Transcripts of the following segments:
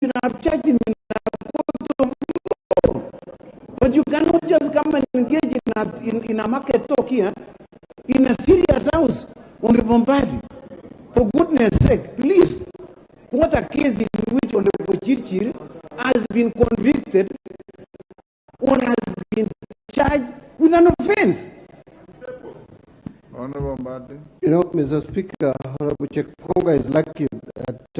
can have charged him in a court of law. But you cannot just come and engage in a market talk here, in a serious house, on Ribombadi. For goodness sake, please, what a case in which Honorable Chirchir has been convicted or has been charged with an offense. Honorable Mbadi. You know, Mr. Speaker, Honorable Chekonga is lucky that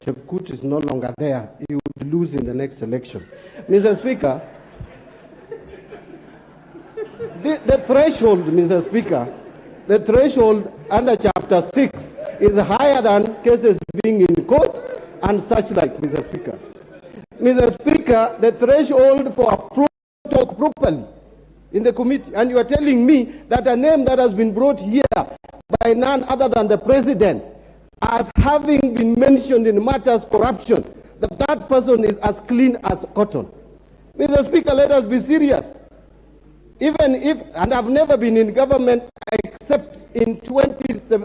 Chepkut is no longer there. He would lose in the next election. Mr. Speaker, the threshold, Mr. Speaker, the threshold under Chapter 6 is higher than cases being in court and such like, Mr. Speaker. Mr. Speaker, the threshold for approval to talk properly in the committee, and you are telling me that a name that has been brought here by none other than the president as having been mentioned in matters corruption, that person is as clean as cotton. Mr. Speaker, let us be serious. Even if, and I've never been in government except in 2008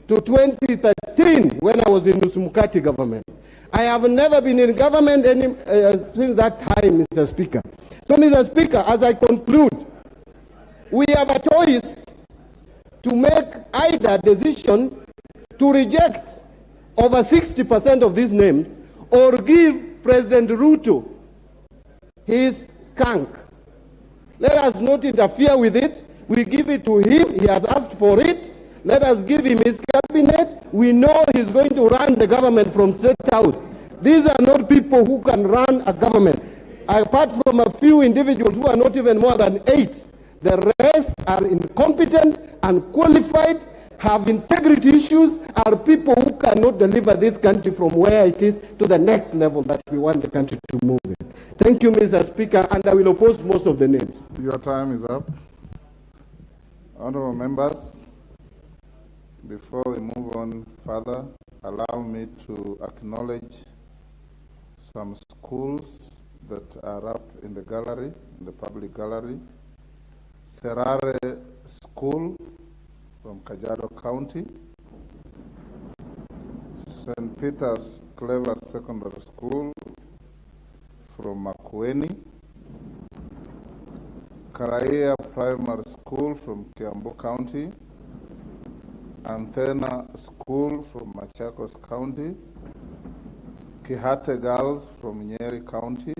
to 2013 when I was in Nusumukati government. I have never been in government since that time, Mr. Speaker. So, Mr. Speaker, as I conclude, we have a choice to make either decision to reject over 60% of these names or give President Ruto his skunk. Let us not interfere with it. We give it to him. He has asked for it. Let us give him his cabinet. We know he's going to run the government from State House. These are not people who can run a government. Apart from a few individuals who are not even more than 8, the rest are incompetent, unqualified, have integrity issues, are people who cannot deliver this country from where it is to the next level that we want the country to move in. Thank you, Mr. Speaker, and I will oppose most of the names. Your time is up. Honorable members, before we move on further, allow me to acknowledge some schools that are up in the gallery, in the public gallery. Serare School from Kajiado County, St. Peter's Clever Secondary School from Makueni, Karaia Primary School from Kiambu County, Antenna School from Machakos County, Kihate Girls from Nyeri County,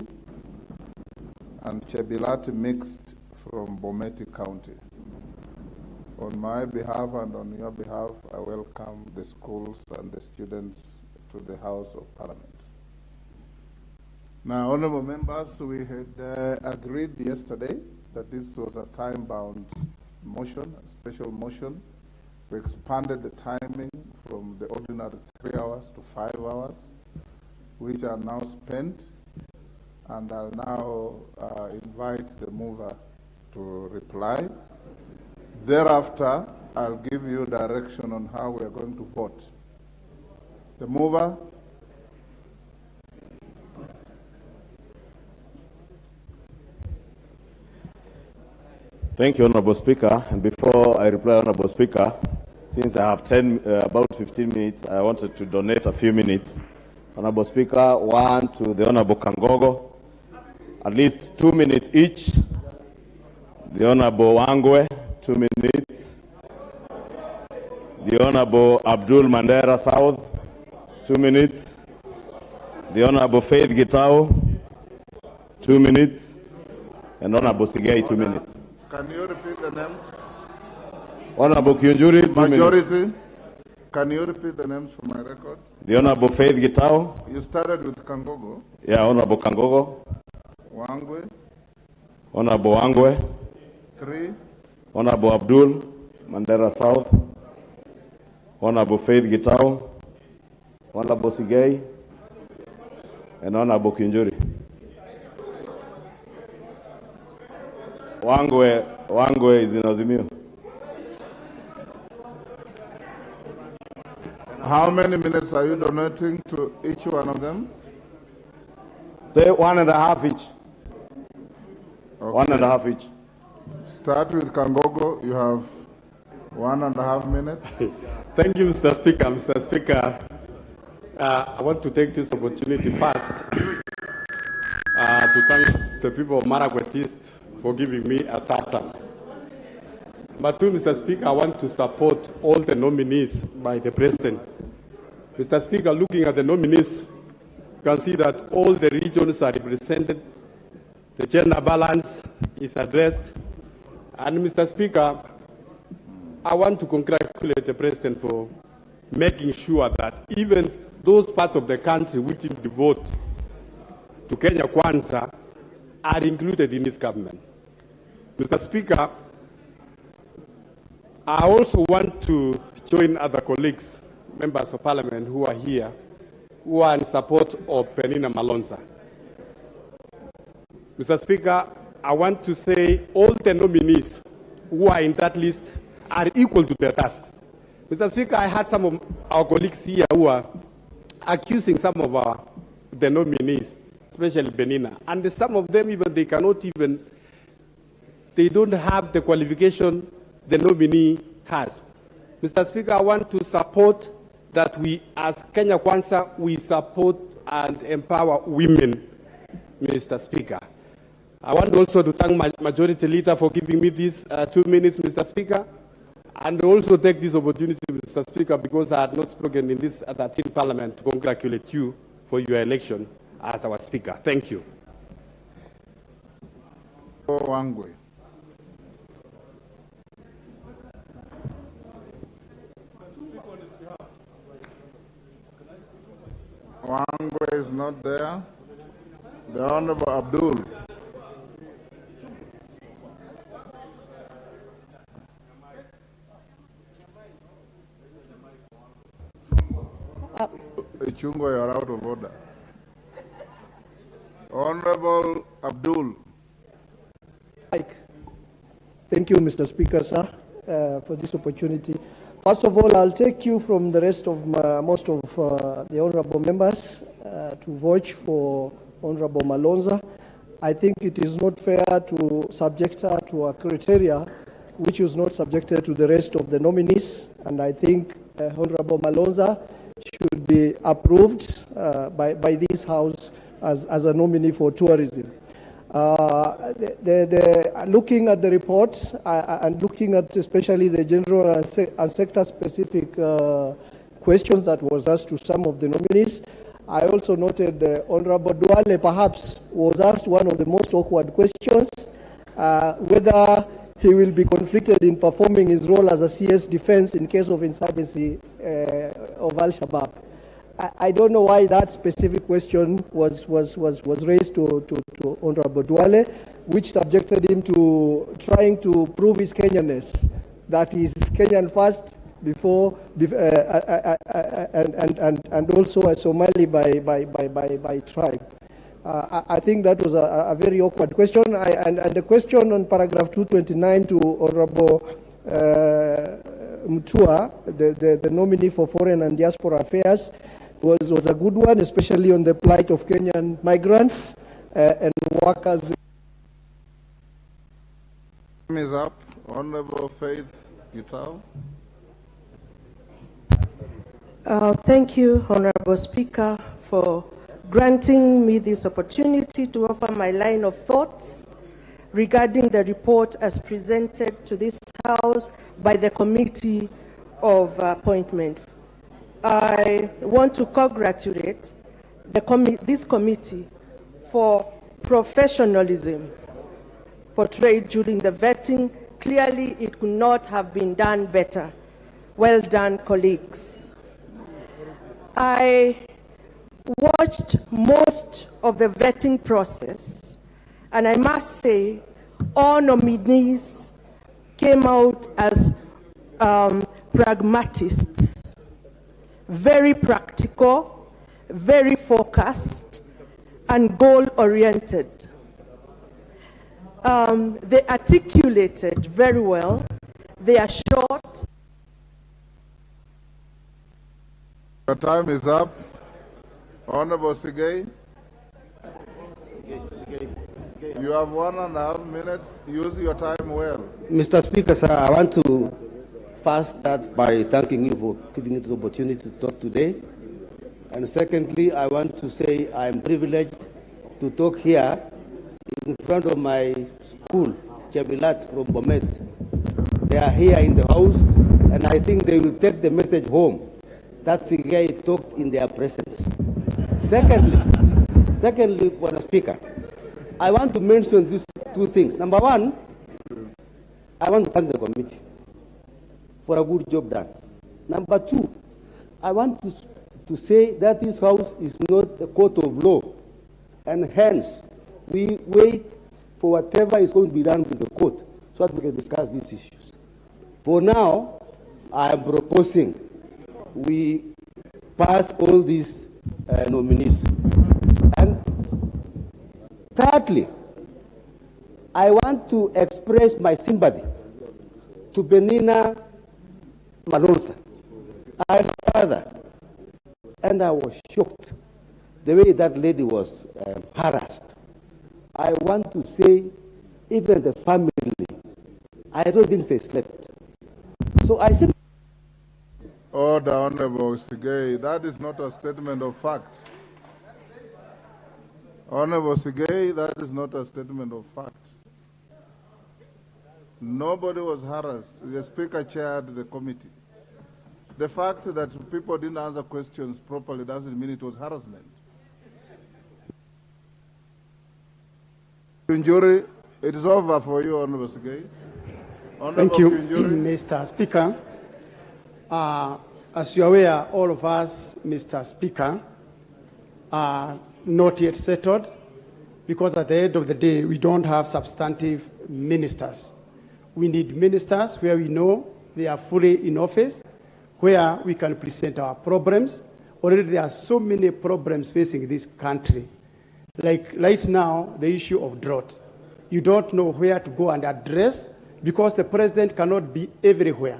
and Chebilati Mixed from Bometi County. On my behalf and on your behalf, I welcome the schools and the students to the House of Parliament. Now, honorable members, we had agreed yesterday that this was a time-bound motion, a special motion. We expanded the timing from the ordinary 3 hours to 5 hours, which are now spent, and I'll now invite the mover to reply. Thereafter, I'll give you direction on how we are going to vote. The mover. Thank you, Honorable Speaker. And before I reply, Honorable Speaker, since I have about 15 minutes, I wanted to donate a few minutes. Honorable Speaker, one to the Honorable Kangogo, at least 2 minutes each. The Honorable Wangwe, 2 minutes. The Honorable Abdul Mandera South, 2 minutes. The Honorable Faith Gitao, 2 minutes. And Honorable Sigei, 2 minutes. Can you repeat the names? Honorable Kyunjuri, 2 Majority. minutes. Can you repeat the names for my record? The Honorable Faith Gitao. You started with Kangogo. Yeah, Honorable Kangogo. Wangwe. Honorable Wangwe. 3. Honorable Abdul Mandera South. Honorable Faith Gitao. Honorable Sigei. And Honorable Kyunjuri. Wangwe is in Azimio. How many minutes are you donating to each one of them? Say 1.5 each. Okay. 1.5 each. Start with Kangogo. You have 1.5 minutes. Thank you, Mr. Speaker. Mr. Speaker, I want to take this opportunity first to thank the people of Marakwet East for giving me a third term. But two, Mr. Speaker, I want to support all the nominees by the President. Mr. Speaker, looking at the nominees, you can see that all the regions are represented, the gender balance is addressed, and Mr. Speaker, I want to congratulate the President for making sure that even those parts of the country which didn't devote to Kenya Kwanza are included in this government. Mr. Speaker, I also want to join other colleagues, members of Parliament who are here, who are in support of Penina Malonza. Mr. Speaker, I want to say all the nominees who are in that list are equal to their tasks. Mr. Speaker, I had some of our colleagues here who are accusing some of the nominees, especially Penina, and some of them even, they don't have the qualification the nominee has. Mr. Speaker, I want to support that we, as Kenya Kwanza, we support and empower women, Mr. Speaker. I want also to thank my Majority Leader for giving me these 2 minutes, Mr. Speaker, and also take this opportunity, Mr. Speaker, because I had not spoken in this 13th Parliament, to congratulate you for your election as our Speaker. Thank you. Wangwe. Wangwe is not there. The Honorable Abdul. Chungo, you're out of order. Honorable Abdul. Thank you, Mr. Speaker, sir, for this opportunity. First of all, I'll take you from the rest of most of the honorable members to vouch for Honorable Malonza. I think it is not fair to subject her to a criteria which is not subjected to the rest of the nominees, and I think Honorable Malonza should be approved by this House as a nominee for tourism. Looking at the reports and looking at especially the general and sector-specific questions that was asked to some of the nominees, I also noted Honorable Duale perhaps was asked one of the most awkward questions, whether he will be conflicted in performing his role as a CS defense in case of insurgency of Al-Shabaab. I don't know why that specific question was raised to Honorable Duale, which subjected him to trying to prove his Kenyanness, that he is Kenyan first before and also a Somali by tribe. I think that was a very awkward question. And the question on paragraph 229 to Honorable Mutua, the nominee for Foreign and Diaspora Affairs, was a good one, especially on the plight of Kenyan migrants and workers. Time is up. Honorable Faith Gitau. Thank you, Honorable Speaker, for granting me this opportunity to offer my line of thoughts regarding the report as presented to this House by the Committee of Appointment. I want to congratulate this committee for professionalism portrayed during the vetting. Clearly, it could not have been done better. Well done, colleagues. I watched most of the vetting process, and I must say all nominees came out as pragmatists, very practical, very focused, and goal-oriented. They articulated very well. They are short. Your time is up. Honorable Sigei. You have 1.5 minutes. Use your time well. Mr. Speaker, sir, I want to first start by thanking you for giving me the opportunity to talk today. And secondly, I want to say I am privileged to talk here in front of my school, Chemilat from Bomet. They are here in the house, and I think they will take the message home. That's the guy talked in their presence. Secondly, Mr. Speaker, I want to mention these two things. Number one, I want to thank the committee for a good job done. Number two, I want to say that this house is not a court of law, and hence we wait for whatever is going to be done with the court so that we can discuss these issues. For now, I am proposing we pass all these nominees. And thirdly, I want to express my sympathy to Benina Malonza. I am a father, and I was shocked the way that lady was harassed. I want to say, even the family, I don't think they slept. So I said, Order, Honorable Sigei. That is not a statement of fact. Honorable Sigei, that is not a statement of fact. Nobody was harassed. The Speaker chaired the committee. The fact that people didn't answer questions properly doesn't mean it was harassment. Injury, it is over for you, Honorable Sigei. Thank you, Mr. Speaker. As you are aware, all of us, Mr. Speaker, are not yet settled because at the end of the day, we don't have substantive ministers. We need ministers where we know they are fully in office, where we can present our problems. Already there are so many problems facing this country. Like right now, the issue of drought. You don't know where to go and address because the president cannot be everywhere.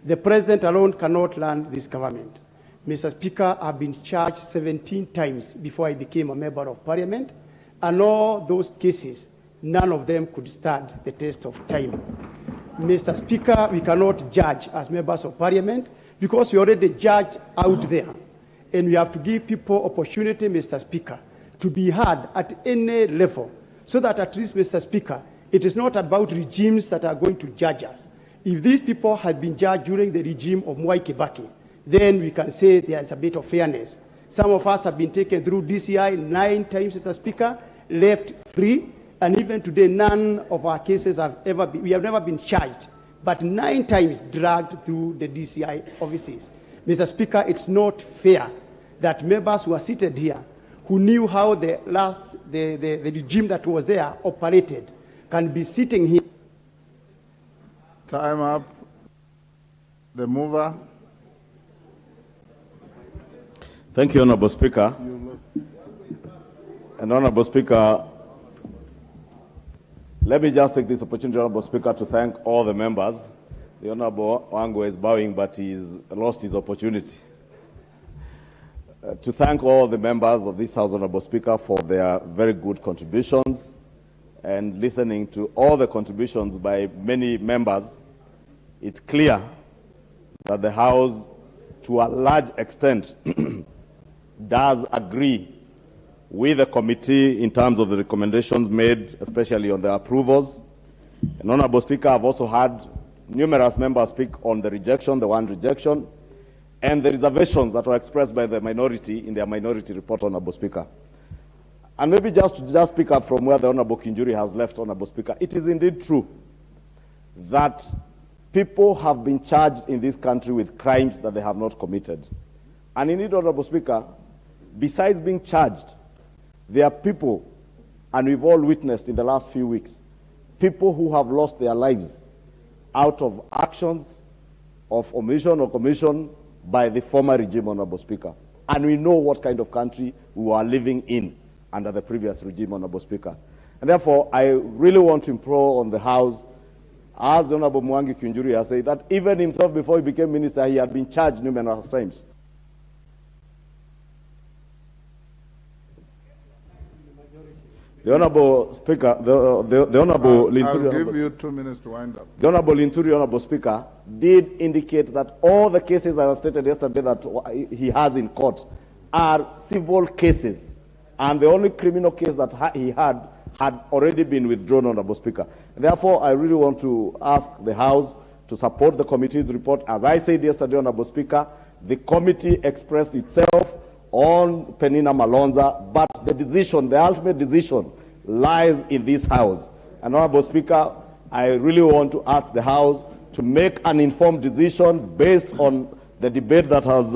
The president alone cannot run this government. Mr. Speaker, I've been charged 17 times before I became a member of parliament, and all those cases, none of them could stand the test of time. Mr. Speaker, we cannot judge as members of parliament because we already judge out there, and we have to give people opportunity, Mr. Speaker, to be heard at any level, so that at least, Mr. Speaker, it is not about regimes that are going to judge us. If these people had been judged during the regime of Mwai Kibaki, then we can say there is a bit of fairness. Some of us have been taken through DCI 9 times, Mr. Speaker, left free, and even today none of our cases have ever been, we have never been charged, but 9 times dragged through the DCI offices. Mr. Speaker, it's not fair that members who are seated here, who knew how the regime that was there operated, can be sitting here. Time up. The mover. Thank you, Honorable Speaker. And Honorable Speaker, let me just take this opportunity, Honorable Speaker, to thank all the members. The Honorable Wango is bowing, but he's lost his opportunity. To thank all the members of this House, Honorable Speaker, for their very good contributions, and listening to all the contributions by many members, it's clear that the House, to a large extent, does agree with the committee in terms of the recommendations made, especially on the approvals. And Honorable Speaker, I've also had numerous members speak on the rejection, the one rejection, and the reservations that were expressed by the minority in their minority report, Honorable Speaker. And maybe just to pick up from where the Honorable Kinjuri has left, Honorable Speaker, it is indeed true that people have been charged in this country with crimes that they have not committed. And indeed, Honorable Speaker, besides being charged, there are people, and we've all witnessed in the last few weeks, people who have lost their lives out of actions of omission or commission by the former regime, Honorable Speaker. And we know what kind of country we are living in under the previous regime, Honorable Speaker. And therefore, I really want to implore on the House, as the Honorable Mwangi Kinjuri has said, that even himself, before he became minister, he had been charged numerous times. The Honorable Speaker, the Honorable Linturi... I'll give you 2 minutes to wind up. The Honorable Linturi, Honorable Speaker, did indicate that all the cases I stated yesterday that he has in court are civil cases, and the only criminal case that he had already been withdrawn, Honorable Speaker. Therefore, I really want to ask the House to support the committee's report. As I said yesterday, Honorable Speaker, the committee expressed itself on Penina Malonza, but the decision, the ultimate decision, lies in this House. And Honorable Speaker, I really want to ask the House to make an informed decision based on the debate that has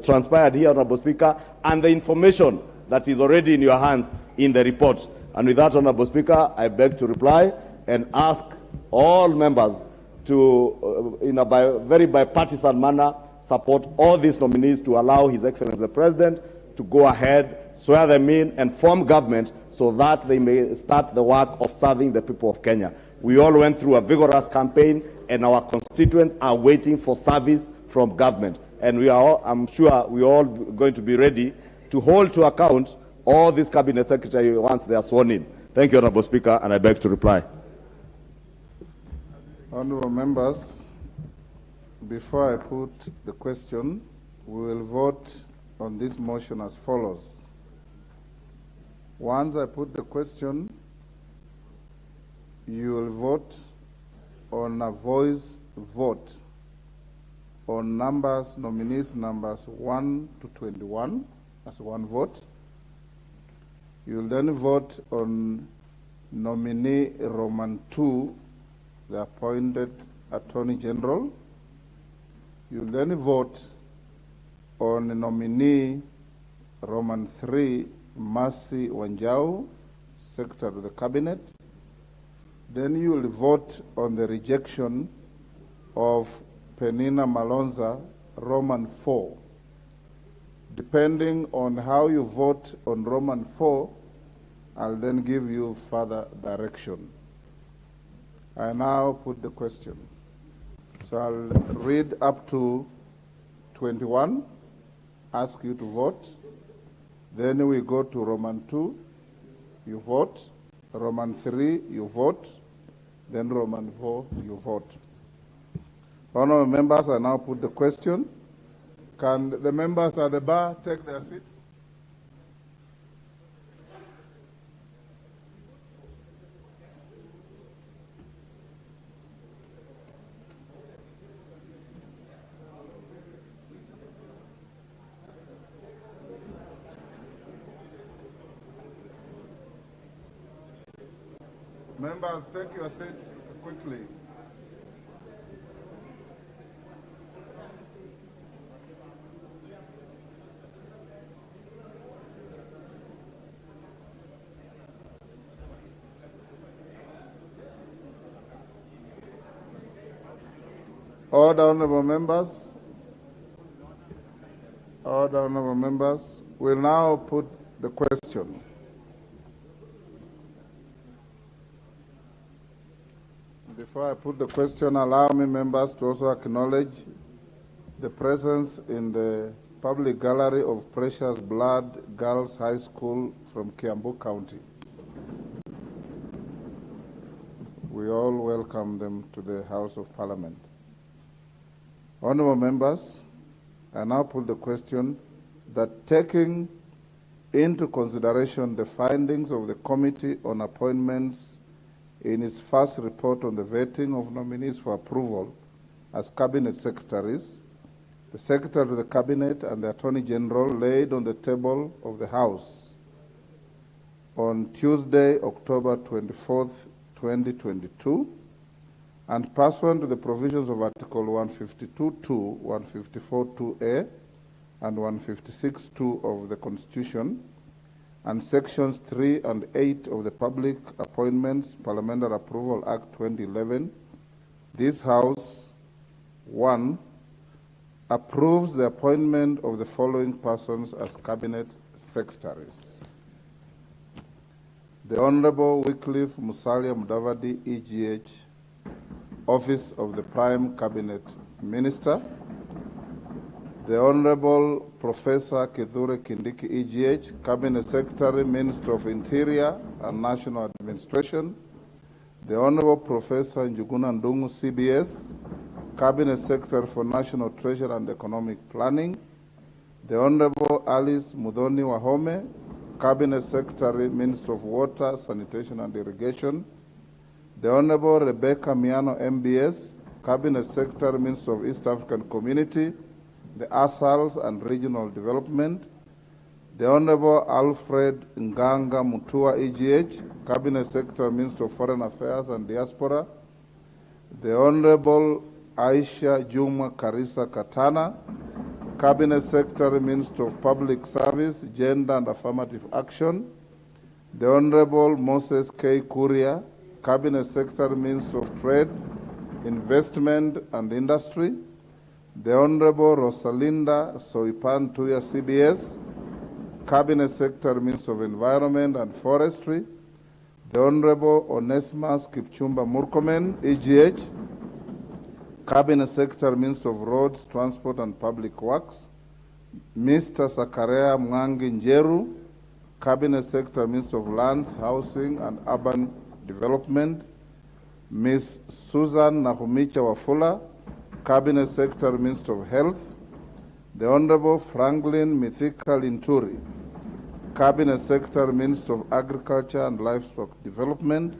transpired here, Honorable Speaker, and the information that is already in your hands in the report. And with that, Honorable Speaker, I beg to reply and ask all members to, in a very bipartisan manner, support all these nominees to allow His Excellency the President to go ahead, swear them in, and form government so that they may start the work of serving the people of Kenya. We all went through a vigorous campaign, and our constituents are waiting for service from government. And we are all, I'm sure we're all going to be ready to hold to account all these cabinet secretaries once they are sworn in. Thank you, Honorable Speaker, and I beg to reply. Honorable members, before I put the question, we will vote on this motion as follows. Once I put the question, you will vote on a voice vote on nominees numbers 1 to 21 as one vote. You will then vote on nominee Roman 2, the appointed Attorney General. You will then vote on nominee Roman 3, Mercy Wanjau, Secretary of the Cabinet. Then you will vote on the rejection of Penina Malonza, Roman 4. Depending on how you vote on Roman 4, I'll then give you further direction. I now put the question. So I'll read up to 21, ask you to vote. Then we go to Roman 2, you vote. Roman 3, you vote. Then Roman 4, you vote. Honourable members, I now put the question. Can the members at the bar take their seats? Members, take your seats quickly. Order, honourable members. Order, honourable members. We'll now put the question. Before I put the question, allow me, members, to also acknowledge the presence in the public gallery of Precious Blood Girls High School from Kiambu County. We all welcome them to the House of Parliament. Honourable members, I now put the question that taking into consideration the findings of the Committee on Appointments in its first report on the vetting of nominees for approval as Cabinet Secretaries, the Secretary of the Cabinet and the Attorney General laid on the table of the House on Tuesday, October 24th, 2022, and pursuant to the provisions of Article 152.2, 154.2a, and 156.2 of the Constitution, and Sections 3 and 8 of the Public Appointments Parliamentary Approval Act 2011, this House, 1, approves the appointment of the following persons as Cabinet Secretaries. The Honorable Wycliffe Musalia Mudavadi, EGH, Office of the Prime Cabinet Minister. The Honorable Professor Kithure Kindiki, EGH, Cabinet Secretary, Minister of Interior and National Administration. The Honorable Professor Njuguna Ndungu, CBS, Cabinet Secretary for National Treasury and Economic Planning. the Honorable Alice Mudhoni Wahome, Cabinet Secretary, Minister of Water, Sanitation and Irrigation, the Honorable Rebecca Miano, MBS, Cabinet Secretary, Minister of East African Community, the ASALs and Regional Development, the Honorable Alfred Nganga Mutua, EGH, Cabinet Secretary, Minister of Foreign Affairs and Diaspora, the Honorable Aisha Juma Karisa Katana, Cabinet Secretary, Minister of Public Service, Gender and Affirmative Action, the Honorable Moses K. Kuria, Cabinet Secretary, Minister of Trade, Investment and Industry, the Honorable Rosalinda Soipan Tuya, CBS, Cabinet Secretary, Minister of Environment and Forestry, the Honorable Onesimus Kipchumba Murkomen, EGH, Cabinet Secretary, Minister of Roads, Transport and Public Works, Mr. Sakaria Mwangi Njeru, Cabinet Secretary, Minister of Lands, Housing and Urban Development, Ms. Susan Nahumicha Wafula, Cabinet Secretary, Minister of Health, the Honorable Franklin Mithika Linturi, Cabinet Secretary, Minister of Agriculture and Livestock Development,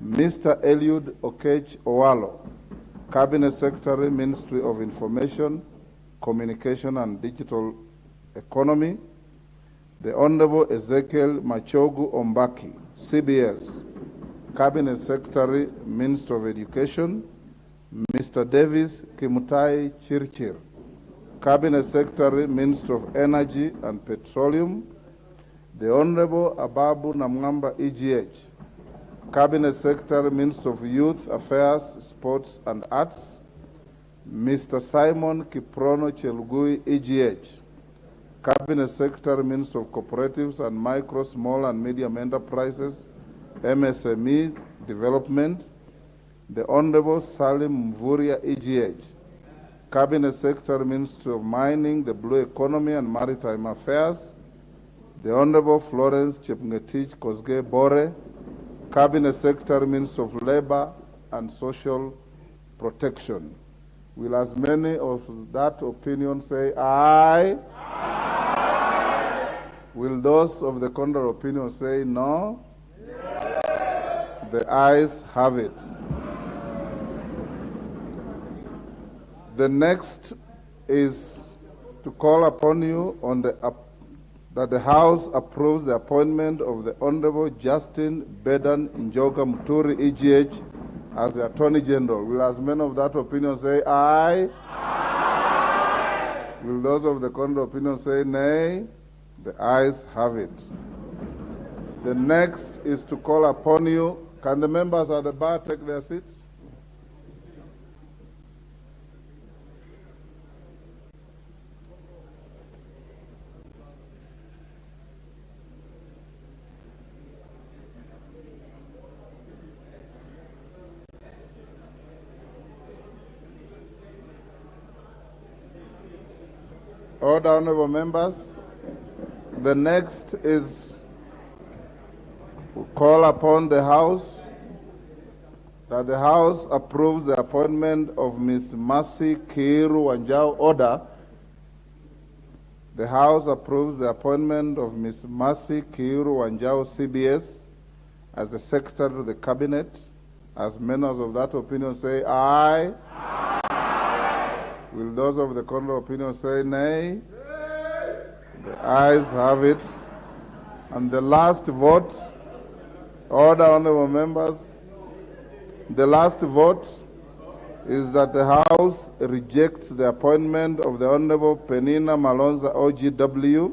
Mr. Eliud Okech Owalo, Cabinet Secretary, Ministry of Information, Communication and Digital Economy, the Honorable Ezekiel Machogu Ombaki, CBS, Cabinet Secretary, Minister of Education, Mr. Davis Kimutai Chirchir, Cabinet Secretary, Minister of Energy and Petroleum, the Honorable Ababu Namwamba, EGH, Cabinet Secretary, Minister of Youth Affairs, Sports and Arts, Mr. Simon Kiprono Chelugui, EGH, Cabinet Secretary, Minister of Cooperatives and Micro, Small and Medium Enterprises, MSME Development, the Honorable Salim Mvuria, EGH, Cabinet Secretary, Ministry of Mining, the Blue Economy and Maritime Affairs, the Honorable Florence Chepngetich Kosgei Bore, Cabinet Secretary, Minister of Labor and Social Protection. Will as many of that opinion say aye? Aye. Will those of the contrary opinion say no? Yeah. The ayes have it. The next is to call upon you on that the House approves the appointment of the Honorable Justin Bedan Njoga Muturi, EGH, as the Attorney General. Will as many of that opinion say aye? Aye. Will those of the contrary opinion say nay? The ayes have it. The next is to call upon you. Can the members at the bar take their seats? Order, honorable members. The next is to call upon the House that the House approves the appointment of Ms. Mercy Kiiru Wanjau. Order. The House approves the appointment of Ms. Mercy Kiiru Wanjau, CBS, as the Secretary of the Cabinet. As members of that opinion say aye. Will those of the contrary opinion say nay? Nay. The ayes have it. And the last vote, order, honorable members. The last vote is that the House rejects the appointment of the Honorable Penina Malonza, OGW,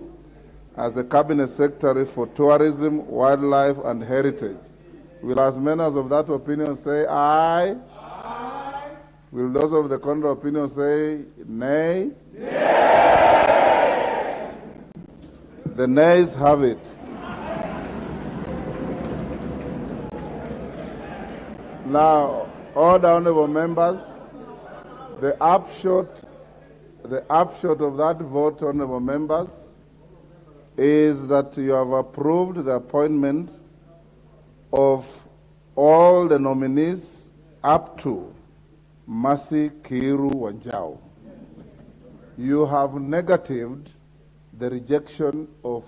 as the Cabinet Secretary for Tourism, Wildlife and Heritage. Will as members of that opinion say aye? Will those of the contrary opinion say nay? Nay. The nays have it. Now, all the honorable members, the upshot of that vote, honorable members, is that you have approved the appointment of all the nominees up to Mercy Kiiru Wanjau. You have negatived the rejection of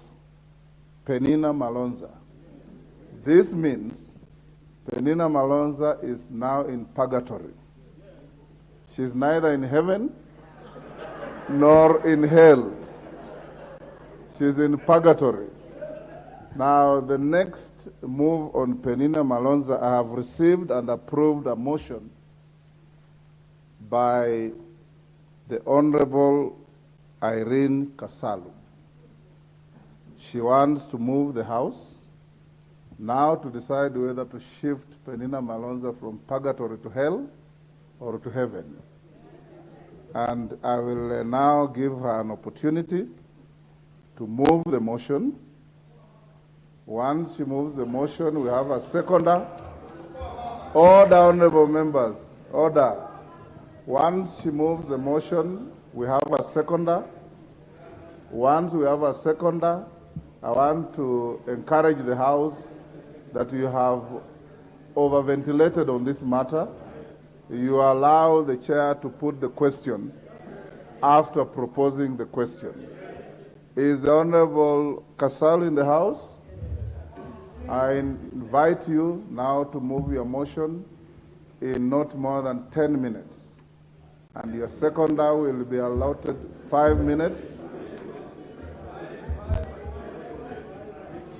Penina Malonza. This means Penina Malonza is now in purgatory. She's neither in heaven nor in hell. She's in purgatory. Now, the next move on Penina Malonza, I have received and approved a motion by the Honorable Irene Kasalu. She wants to move the House now to decide whether to shift Penina Malonza from purgatory to hell or to heaven. And I will now give her an opportunity to move the motion. Once she moves the motion, we have a seconder. Order, honorable members, order. Once she moves the motion, we have a seconder. Once we have a seconder, I want to encourage the House that you have overventilated on this matter. You allow the chair to put the question after proposing the question. Is the Honorable Kasalu in the House? I invite you now to move your motion in not more than 10 minutes. And your seconder will be allotted 5 minutes.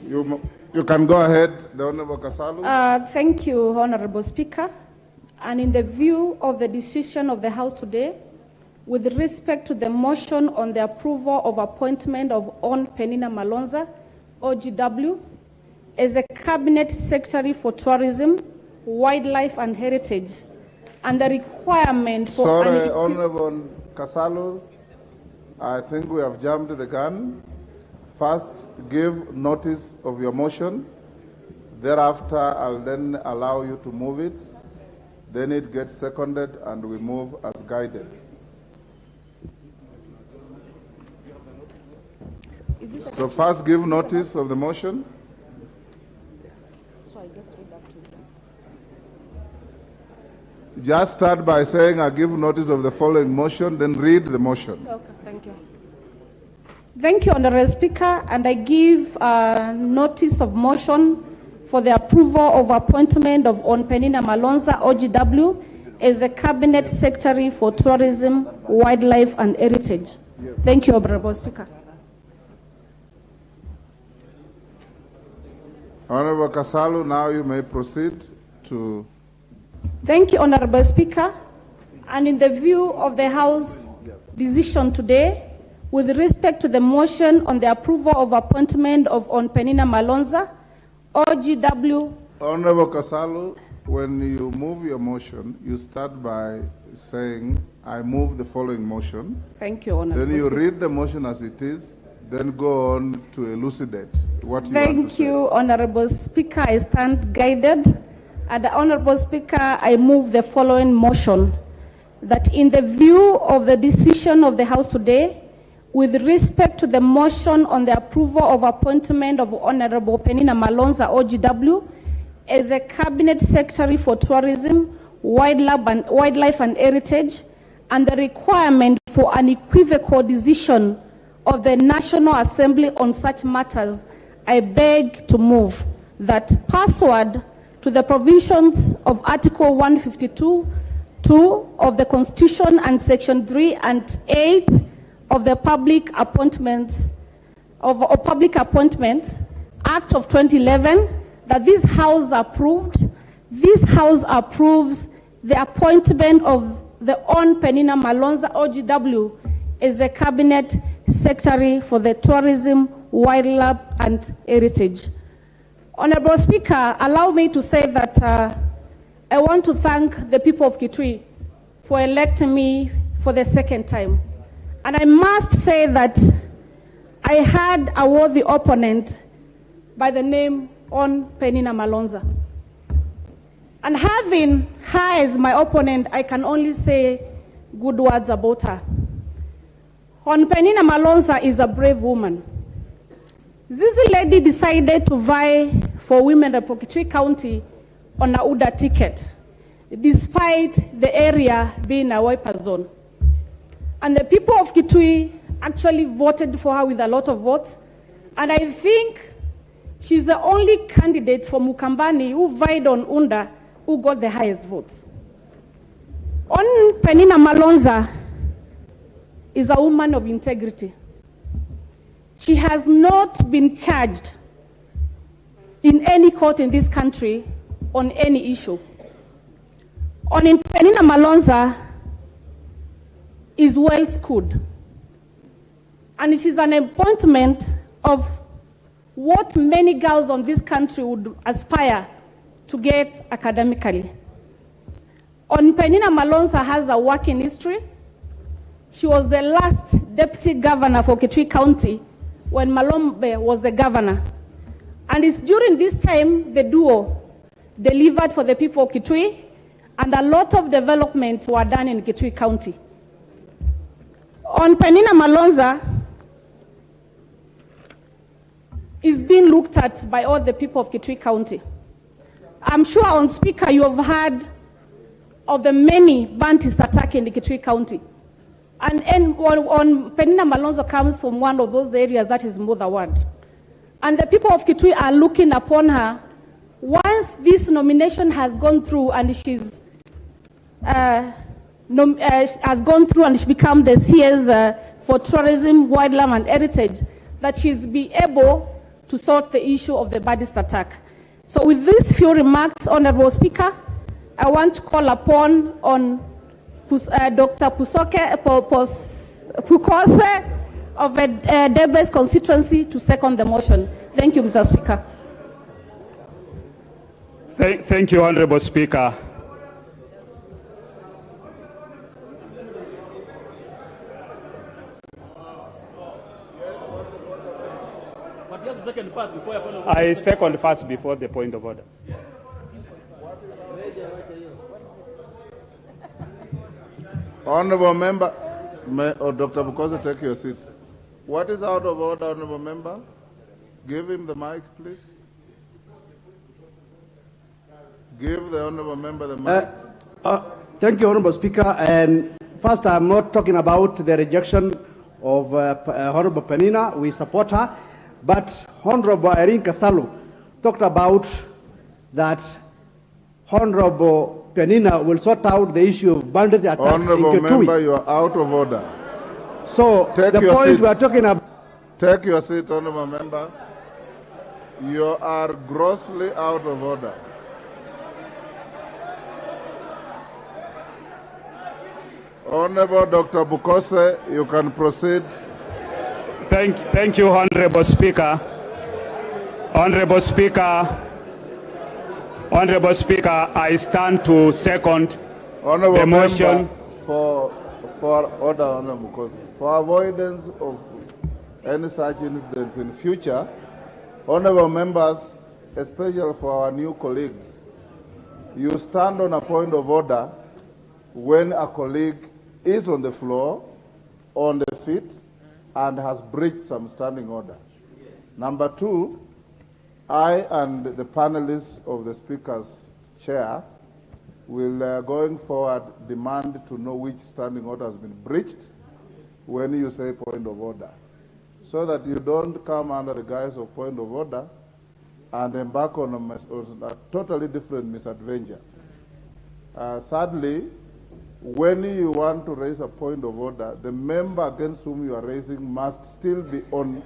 You can go ahead, the Honorable Kasalu. Thank you, Honorable Speaker. And in the view of the decision of the House today, with respect to the motion on the approval of appointment of Hon. Penina Malonza, OGW, as a Cabinet Secretary for Tourism, Wildlife and Heritage, and the requirement for... Sorry, Honorable Kasalu, I think we have jumped the gun. First, give notice of your motion. Thereafter, I'll then allow you to move it. Then it gets seconded and we move as guided. So first, give notice of the motion. So I guess read that to you. Just start by saying, I give notice of the following motion, then read the motion. Okay, thank you. Thank you, Honorable Speaker, and I give notice of motion for the approval of appointment of Hon. Penina Malonza, OGW, as the Cabinet Secretary for Tourism, Wildlife and Heritage. Yes. Thank you, Honorable Speaker. Honorable Kasalu, now you may proceed to... Thank you, Honorable Speaker. And in the view of the House decision today, with respect to the motion on the approval of appointment of Hon. Penina Malonza, OGW... Honorable Kasalu, when you move your motion, you start by saying, I move the following motion. Thank you, Honorable Then you Speaker. read the motion as it is, then go on to elucidate what you want to say. Thank you, Honorable Speaker. I stand guided. And the Honorable Speaker, I move the following motion, that in the view of the decision of the House today, with respect to the motion on the approval of appointment of Honorable Penina Malonza, OGW, as a Cabinet Secretary for Tourism, Wildlife and Heritage, and the requirement for an unequivocal decision of the National Assembly on such matters, I beg to move that pursuant to the provisions of Article 152(2) of the Constitution and Section 3 and 8 of the Public Appointments Act of 2011, that this House approves the appointment of the Hon. Penina Malonza, OGW, as a Cabinet Secretary for the Tourism, Wildlife and Heritage. Honorable Speaker, allow me to say that I want to thank the people of Kitui for electing me for the second time. And I must say that I had a worthy opponent by the name Hon. Penina Malonza. And having her as my opponent, I can only say good words about her. Hon. Penina Malonza is a brave woman. This lady decided to vie for women in Kitui County on a UDA ticket, despite the area being a wiper zone. And the people of Kitui actually voted for her with a lot of votes. And I think she's the only candidate for Mukambani who vied on Unda who got the highest votes. On Penina Malonza is a woman of integrity. She has not been charged in any court in this country on any issue. On Penina Malonza is well schooled. And it is an appointment of what many girls on this country would aspire to get academically. On Penina Malonza has a working history. She was the last deputy governor for Kitui County when Malombe was the governor. And it's during this time the duo delivered for the people of Kitui, and a lot of development were done in Kitui County. On Penina Malonza is being looked at by all the people of Kitui County. I'm sure, on Speaker, you have heard of the many bandits attacking the Kitui County. And on Penina Malonza comes from one of those areas that is Mother Ward. And the people of Kitui are looking upon her. Once this nomination has gone through and she's has gone through and she become the CS for tourism, wildlife and heritage, that she's be able to sort the issue of the bandits attack. So with these few remarks, Honorable Speaker, I want to call upon Dr. Pukose of Debes constituency to second the motion. Thank you, Mr. Speaker. Thank you, Honorable Speaker. I second first before the point of order. Honorable Member, Dr. Bukosa, take your seat. What is out of order, Honorable Member? Give him the mic, please. Give the Honorable Member the mic. Thank you, Honorable Speaker. And first, I'm not talking about the rejection of Honorable Penina. We support her. But Honorable Irene Kasalu talked about that Honorable Penina will sort out the issue of bandit attacks Honorable in Kitui. Member, you are out of order. So take the your point seat. we are talking about... Take your seat, Honorable Member. You are grossly out of order. Honorable Dr. Bukose, you can proceed. Thank you, Honorable Speaker. Honorable Speaker, I stand to second Honorable the motion. Member, for order, Honorable Bukose, for avoidance of any such incidents in future, Honorable members, especially for our new colleagues, you stand on a point of order when a colleague is on the floor, on the feet, and has breached some standing order. Number two, I and the panelists of the Speaker's chair will, going forward, demand to know which standing order has been breached when you say point of order, so that you don't come under the guise of point of order and embark on a totally different misadventure. Thirdly, when you want to raise a point of order, the member against whom you are raising must still be on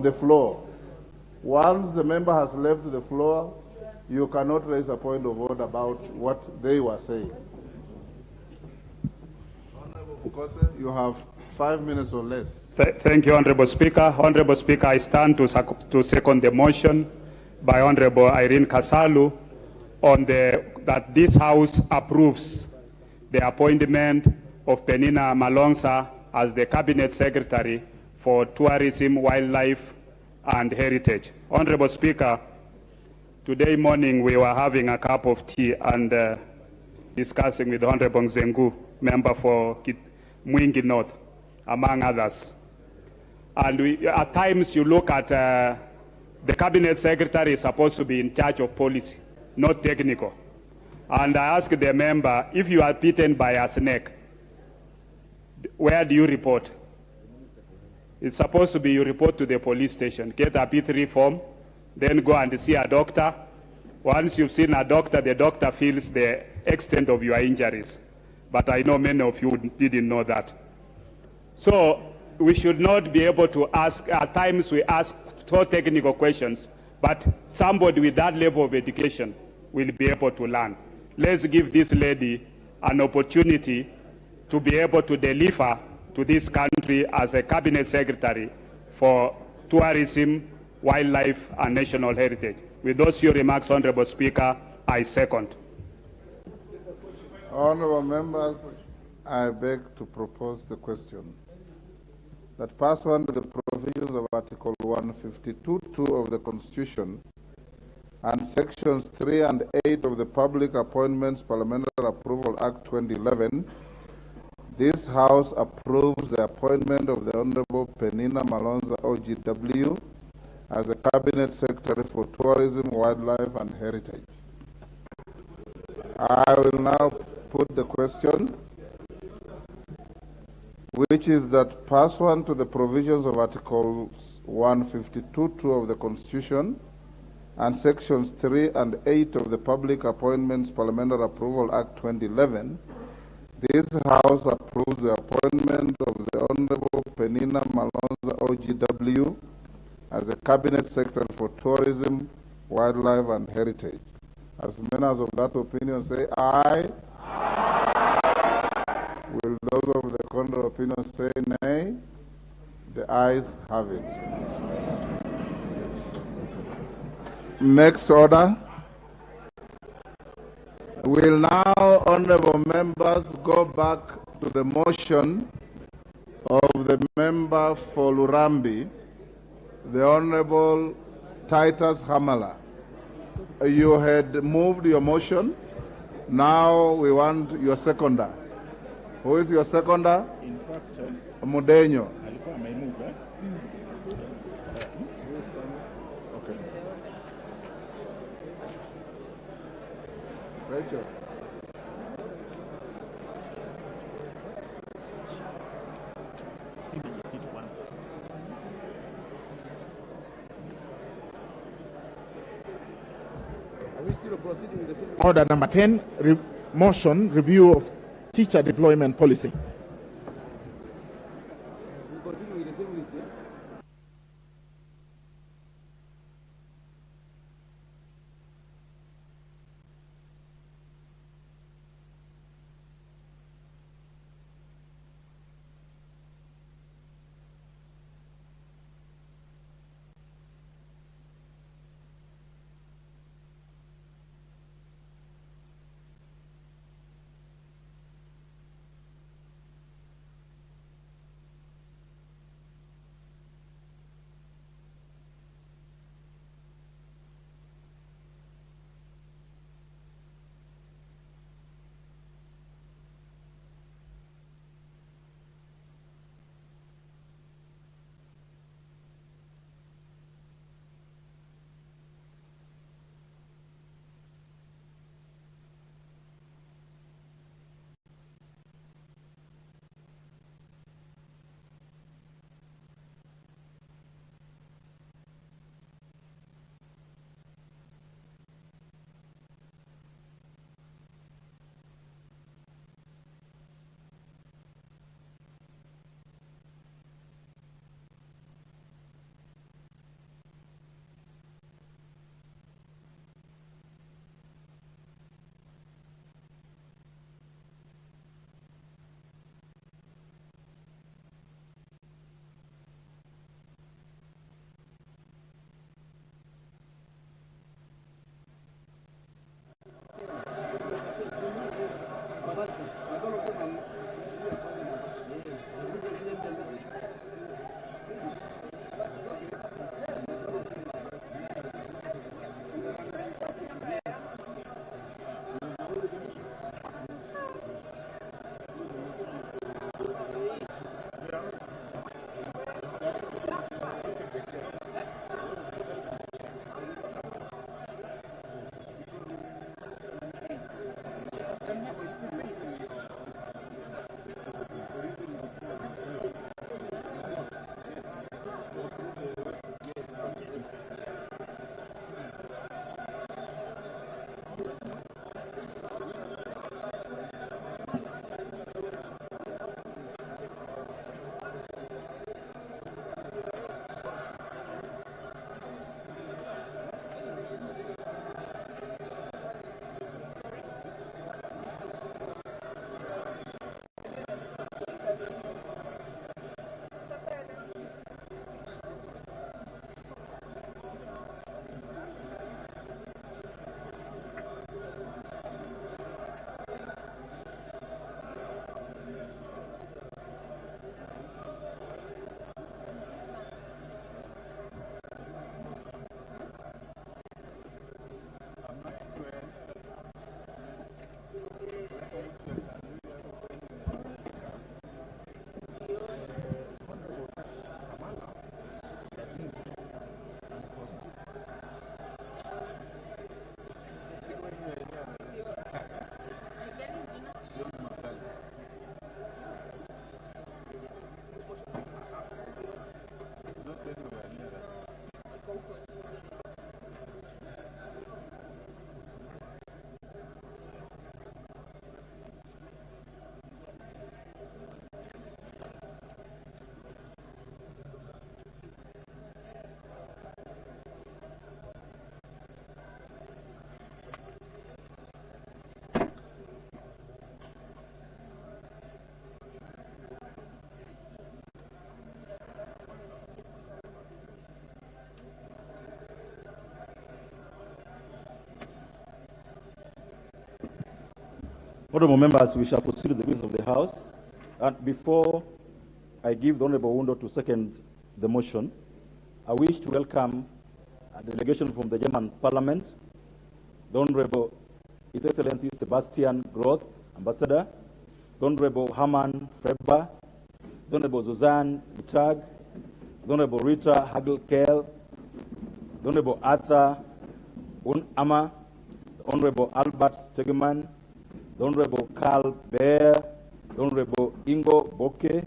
the floor. Once the member has left the floor, you cannot raise a point of order about what they were saying. Honorable Bukose, you have 5 minutes or less. Thank you, Honorable Speaker. Honorable Speaker, I stand to second the motion by Honorable Irene Kasalu on that this House approves the appointment of Penina Malonza as the Cabinet Secretary for Tourism, Wildlife, and Heritage. Honorable Speaker, today morning we were having a cup of tea and discussing with Honorable Nzengu, member for Mwingi North, among others. And at times you look at the Cabinet Secretary is supposed to be in charge of policy, not technical. And I asked the member, if you are bitten by a snake, where do you report? It's supposed to be you report to the police station, get a P3 form, then go and see a doctor. Once you've seen a doctor, the doctor feels the extent of your injuries. But I know many of you didn't know that. So we should not be able to ask, at times we ask so technical questions, but somebody with that level of education will be able to learn. Let's give this lady an opportunity to be able to deliver to this country as a cabinet secretary for tourism, wildlife, and national heritage. With those few remarks, Honorable Speaker, I second. Honorable members, I beg to propose the question that pursuant to the provisions of Article 152(2) of the Constitution and Sections 3 and 8 of the Public Appointments Parliamentary Approval Act 2011, this House approves the appointment of the Honorable Penina Malonza OGW as the Cabinet Secretary for Tourism, Wildlife and Heritage. I will now put the question, which is that pursuant to the provisions of Articles 152(2) of the Constitution and Sections 3 and 8 of the Public Appointments Parliamentary Approval Act 2011, this House approves the appointment of the Honorable Penina Malonza OGW as the Cabinet Secretary for Tourism, Wildlife and Heritage. As members of that opinion say aye. Will those of the contrary opinion say nay? The ayes have it. Next order. Will now, honorable members, go back to the motion of the member for Lurambi, the Honorable Titus Hamala. You had moved your motion. Now we want your seconder. Who is your seconder? In fact, Mudenyo. alikuwa amemove, eh? Okay. Rachel. Are we still proceeding with the same? Order number 10, motion, review of teacher deployment policy. We continue with the same list, yeah? Honorable members, we shall proceed to the business of the House. And before I give the Honorable Wundo to second the motion, I wish to welcome a delegation from the German Parliament, the Honorable His Excellency Sebastian Groth, Ambassador, the Honorable Hermann Freber, the Honorable Suzanne Mittag, the Honorable Rita Hagel-Kell, the Honorable Arthur Unama, the Honorable Albert Stegemann, the Honorable Karl Beer, the Honorable Ingo Boke, the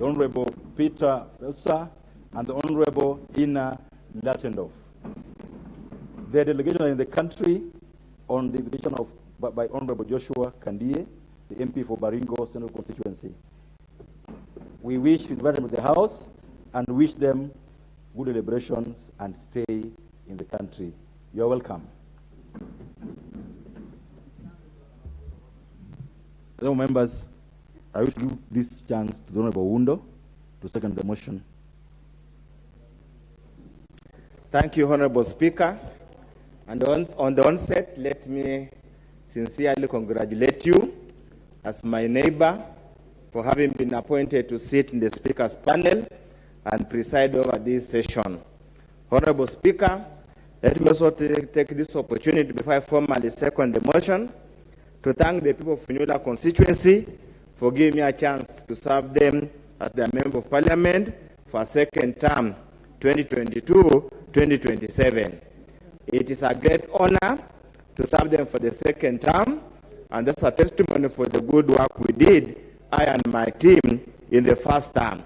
Honorable Peter Felser, and the Honorable Ina Latendorf. Their delegation are in the country on the invitation of by Honorable Joshua Kandie, the MP for Baringo Central Constituency. We wish to invite them to the House and wish them good deliberations and stay in the country. You are welcome. Fellow members, I wish to give this chance to the Honorable Wundo to second the motion. Thank you, Honorable Speaker. And on the onset, let me sincerely congratulate you as my neighbor for having been appointed to sit in the Speaker's panel and preside over this session. Honorable Speaker, let me also take this opportunity before I formally second the motion to thank the people of Funyula constituency for giving me a chance to serve them as their Member of Parliament for a second term, 2022-2027. It is a great honor to serve them for the second term, and that's a testimony for the good work we did, I and my team, in the first term.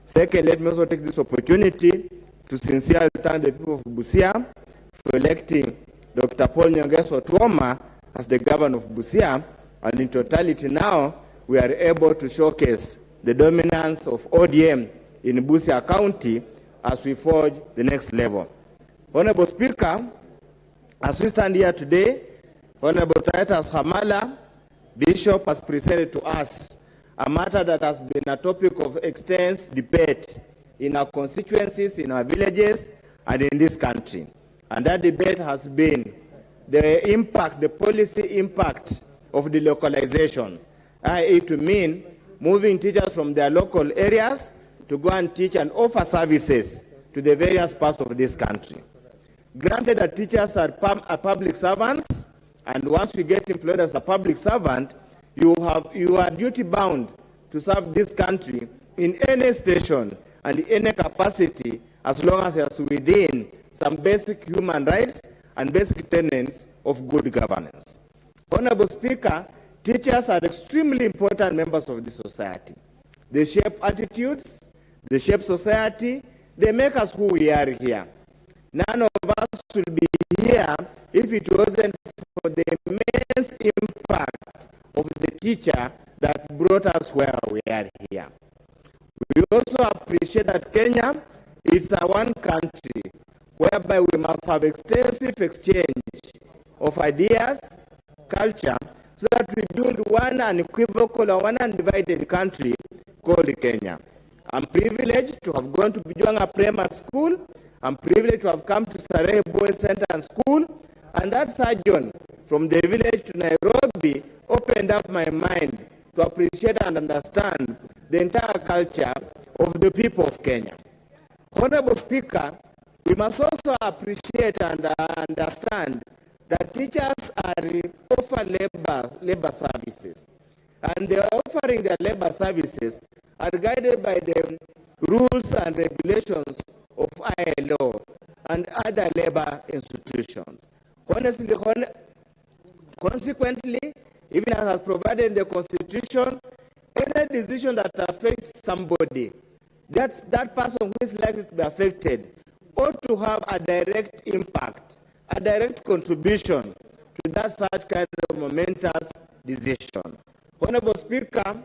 Second, let me also take this opportunity to sincerely thank the people of Busia for electing Dr. Paul Nyong'o Otuoma as the governor of Busia, and in totality now, we are able to showcase the dominance of ODM in Busia County as we forge the next level. Honorable Speaker, as we stand here today, Honorable Titus Hamala, Bishop, has presented to us a matter that has been a topic of extensive debate in our constituencies, in our villages, and in this country. And that debate has been the impact, the policy impact of the localization, i.e. to mean moving teachers from their local areas to go and teach and offer services to the various parts of this country. Granted that teachers are public servants, and once you get employed as a public servant, you are duty-bound to serve this country in any station and in any capacity as long as it's within some basic human rights and basic tenets of good governance. Honorable Speaker, teachers are extremely important members of the society. They shape attitudes, they shape society, they make us who we are here. None of us would be here if it wasn't for the immense impact of the teacher that brought us where we are here. We also appreciate that Kenya is a one country whereby we must have extensive exchange of ideas, culture, so that we build one unequivocal or one undivided country called Kenya. I'm privileged to have gone to Bijuanga Primary School. I'm privileged to have come to Sarehe Boys Center and School. And that surgeon from the village to Nairobi opened up my mind to appreciate and understand the entire culture of the people of Kenya. Honorable Speaker, we must also appreciate and understand that teachers offer labor services. And they're offering their labor services are guided by the rules and regulations of ILO and other labor institutions. Consequently, even as provided in the Constitution, any decision that affects somebody, that person who is likely to be affected ought to have a direct impact, a direct contribution to that such kind of momentous decision. Honorable Speaker,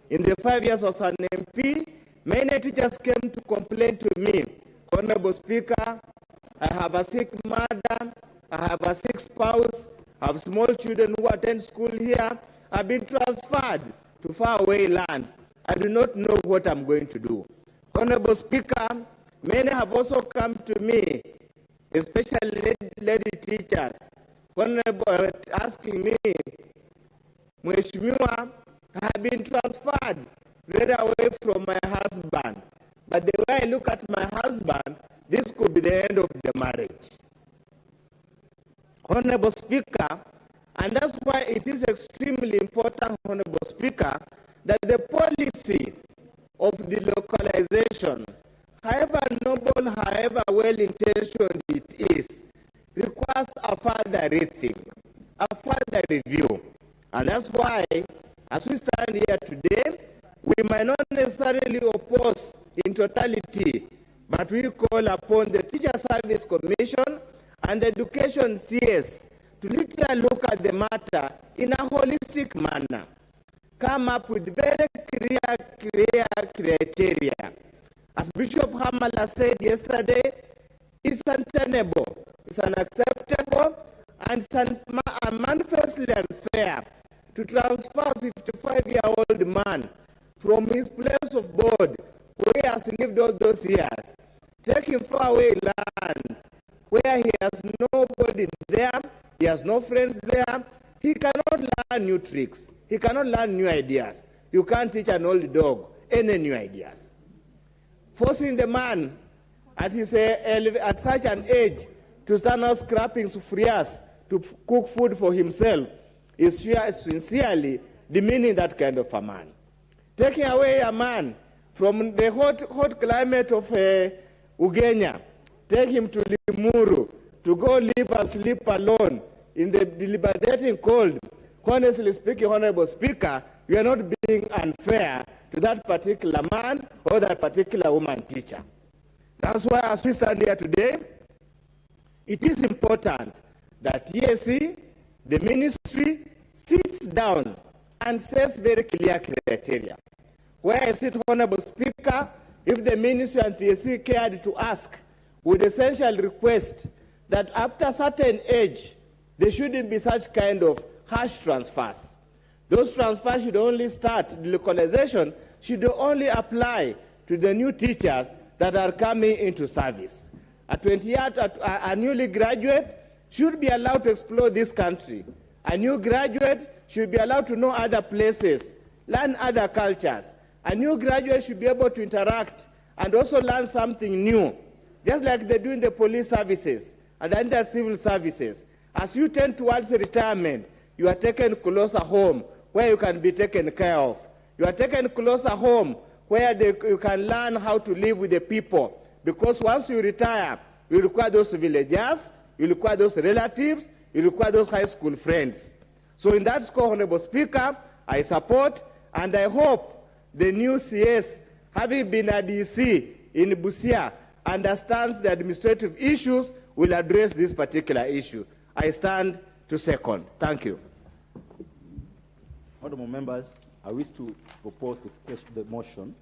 in the 5 years as an MP, many teachers came to complain to me, Honorable Speaker, I have a sick mother, I have a sick spouse, I have small children who attend school here, I've been transferred to faraway lands. I do not know what I'm going to do. Honorable Speaker, many have also come to me, especially lady teachers, asking me, Mheshimiwa, I have been transferred very away from my husband. But the way I look at my husband, this could be the end of the marriage. Honorable Speaker, and that's why it is extremely important, Honorable Speaker, that the policy of the localization, however noble, however well-intentioned it is, requires a further rethink, a further review. And that's why, as we stand here today, we might not necessarily oppose in totality, but we call upon the Teacher Service Commission and the Education CS to literally look at the matter in a holistic manner, come up with very clear criteria. As Bishop Hamala said yesterday, it's untenable, it's unacceptable, and it's manifestly unfair to transfer a 55-year-old man from his place of abode, where he has lived all those years, take him far away land, where he has nobody there, he has no friends there, he cannot learn new tricks, he cannot learn new ideas. You can't teach an old dog any new ideas. Forcing the man at such an age to start now scrapping sufrias to cook food for himself is sincerely demeaning that kind of a man. Taking away a man from the hot climate of Ugenya, take him to Limuru, to go live and sleep alone in the deliberating cold. Honestly speaking, Honorable Speaker, you are not being unfair to that particular man or that particular woman teacher. That's why, as we stand here today, it is important that TSC, the ministry, sits down and sets very clear criteria. Where I sit, Honorable Speaker, if the ministry and TSC cared to ask, would essentially request that after a certain age, there shouldn't be such kind of harsh transfers. Those transfers should only start, the localization should only apply to the new teachers that are coming into service. A newly graduate should be allowed to explore this country. A new graduate should be allowed to know other places, learn other cultures. A new graduate should be able to interact and also learn something new, just like they do in the police services and the civil services. As you tend towards retirement, you are taken closer home where you can be taken care of. You are taken closer home where you can learn how to live with the people. Because once you retire, you require those villagers, you require those relatives, you require those high school friends. So in that score, Honorable Speaker, I support and I hope the new CS, having been a DC in Busia, understands the administrative issues, will address this particular issue. I stand to second. Thank you. Honorable members, I wish to propose the motion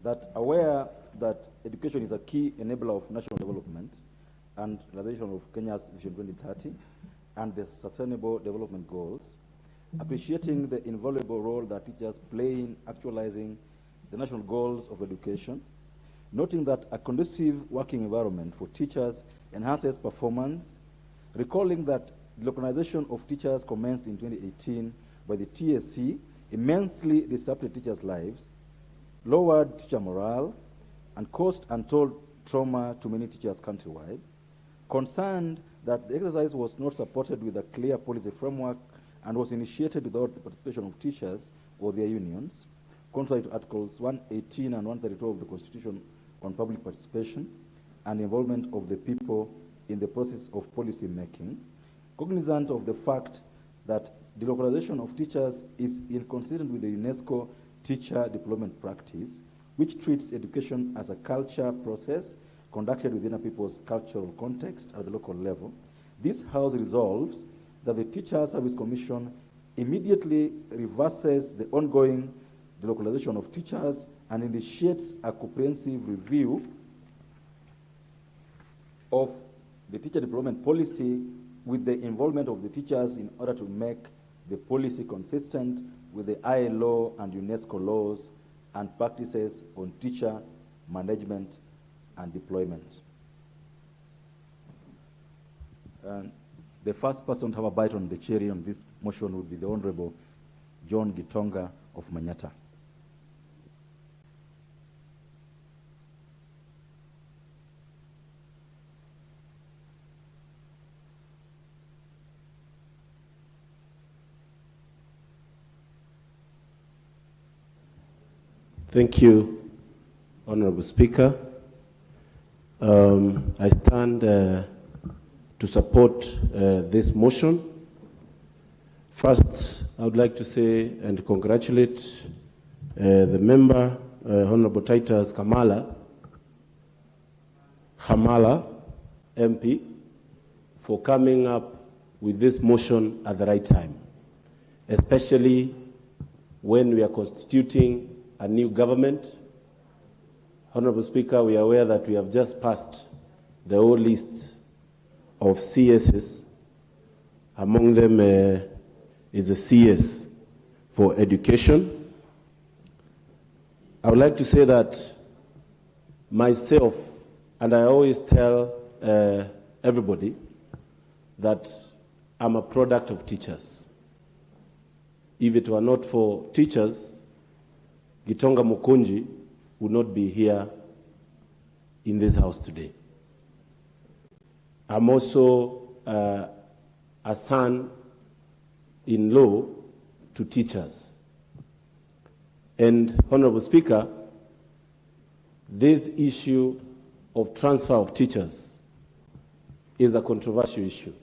that, aware that education is a key enabler of national development and realization of Kenya's Vision 2030 and the Sustainable Development Goals, appreciating the invaluable role that teachers play in actualizing the national goals of education, noting that a conducive working environment for teachers enhances performance, recalling that the localization of teachers commenced in 2018 by the TSC immensely disrupted teachers' lives, lowered teacher morale, and caused untold trauma to many teachers countrywide, concerned that the exercise was not supported with a clear policy framework and was initiated without the participation of teachers or their unions, contrary to Articles 118 and 132 of the Constitution on public participation and involvement of the people in the process of policy making, cognizant of the fact that delocalization of teachers is inconsistent with the UNESCO teacher deployment practice, which treats education as a culture process conducted within a people's cultural context at the local level. This House resolves that the Teacher Service Commission immediately reverses the ongoing delocalization of teachers and initiates a comprehensive review of the teacher deployment policy with the involvement of the teachers in order to make the policy consistent with the ILO and UNESCO laws and practices on teacher management and deployment. And the first person to have a bite on the cherry on this motion would be the Honorable John Gitonga of Manyata. Thank you, Honorable Speaker. I stand to support this motion. First, I would like to say and congratulate the member, Honorable Titus Hamala, MP, for coming up with this motion at the right time, especially when we are constituting a new government. Honorable Speaker, we are aware that we have just passed the whole list of CSs. Among them is a CS for education. I would like to say that myself, and I always tell everybody that I'm a product of teachers. If it were not for teachers, Gitonga Mukunji would not be here in this house today. I'm also a son-in-law to teachers. And, Honorable Speaker, this issue of transfer of teachers is a controversial issue.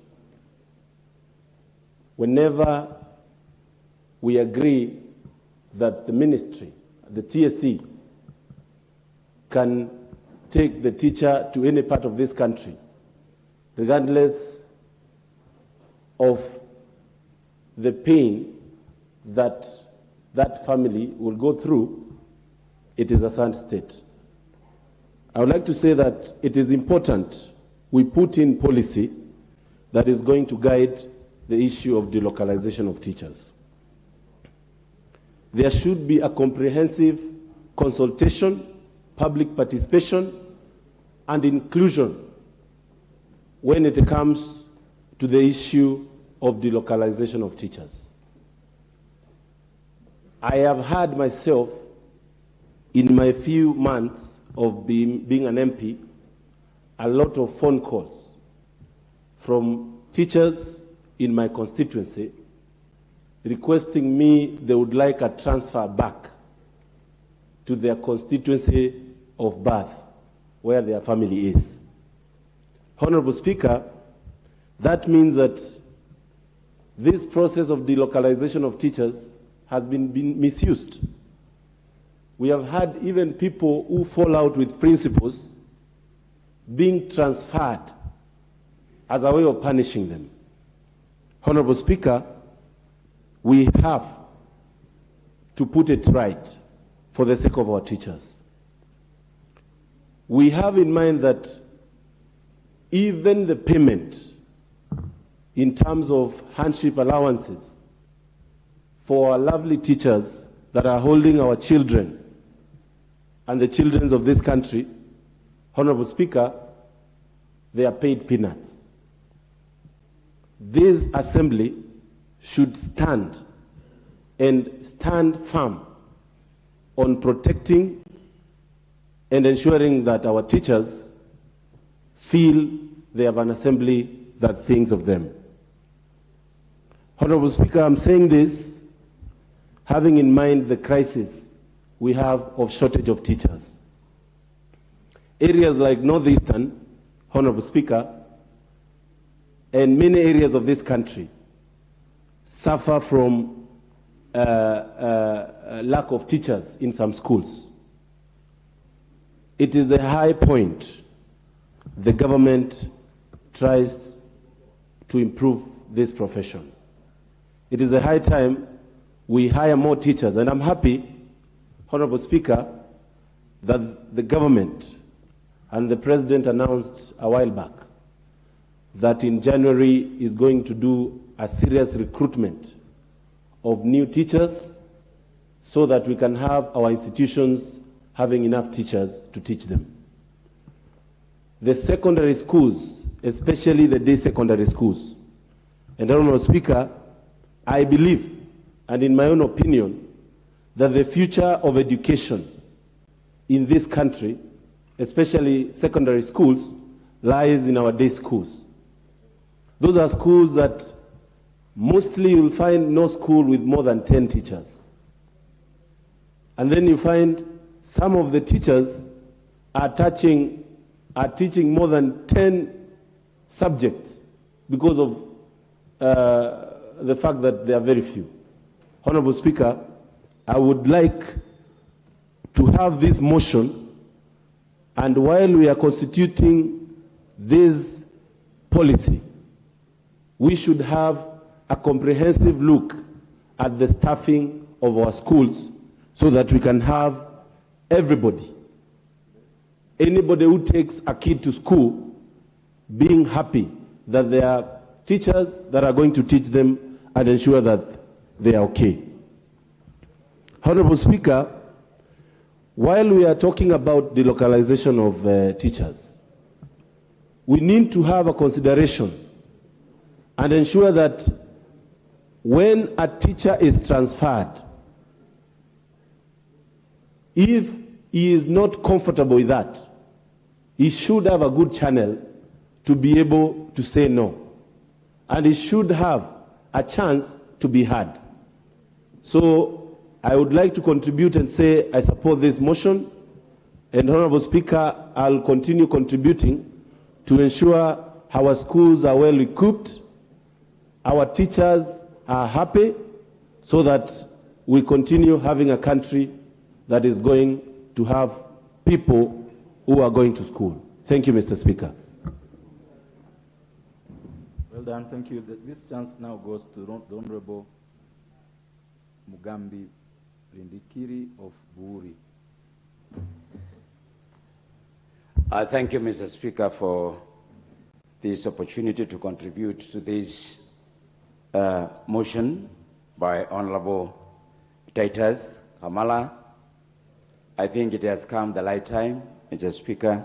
Whenever we agree that the ministry, the TSC, can take the teacher to any part of this country, regardless of the pain that that family will go through, it is a sad state. I would like to say that it is important we put in policy that is going to guide the issue of delocalization of teachers. There should be a comprehensive consultation, public participation, and inclusion when it comes to the issue of delocalization of teachers. I have had myself, in my few months of being an MP, a lot of phone calls from teachers in my constituency requesting me they would like a transfer back to their constituency of birth, where their family is. Honorable Speaker, that means that this process of delocalization of teachers has been misused. We have had even people who fall out with principals being transferred as a way of punishing them. Honorable Speaker, we have to put it right for the sake of our teachers. We have in mind that even the payment in terms of handship allowances for our lovely teachers that are holding our children and the children of this country, Honorable Speaker, they are paid peanuts. This assembly should stand firm on protecting and ensuring that our teachers feel they have an assembly that thinks of them. Honorable Speaker, I'm saying this having in mind the crisis we have of shortage of teachers. Areas like Northeastern, Honorable Speaker, and many areas of this country suffer from lack of teachers in some schools. It is the high point the government tries to improve this profession. It is a high time we hire more teachers, and I'm happy, Honorable Speaker, that the government and the President announced a while back that in January is going to do a serious recruitment of new teachers so that we can have our institutions having enough teachers to teach them. The secondary schools, especially the day secondary schools, and Honorable Speaker, I believe, and in my own opinion, that the future of education in this country, especially secondary schools, lies in our day schools. Those are schools that mostly you'll find no school with more than 10 teachers. And then you find some of the teachers are teaching more than 10 subjects because of the fact that there are very few. Honorable Speaker, I would like to have this motion, and while we are constituting this policy, we should have a comprehensive look at the staffing of our schools so that we can have everybody, anybody who takes a kid to school, being happy that there are teachers that are going to teach them and ensure that they are okay. Honorable Speaker, while we are talking about the localization of teachers, we need to have a consideration and ensure that when a teacher is transferred, if he is not comfortable with that, he should have a good channel to be able to say no. And he should have a chance to be heard. So I would like to contribute and say I support this motion. And Honorable Speaker, I'll continue contributing to ensure our schools are well equipped, our teachers are happy, so that we continue having a country that is going to have people who are going to school. Thank you, Mr. Speaker. Well done, thank you. This chance now goes to the Honorable Mugambi Rindikiri of Buuri. Thank you, Mr. Speaker, for this opportunity to contribute to this motion by Honorable Titus Kamala. I think it has come the right time, Mr. Speaker.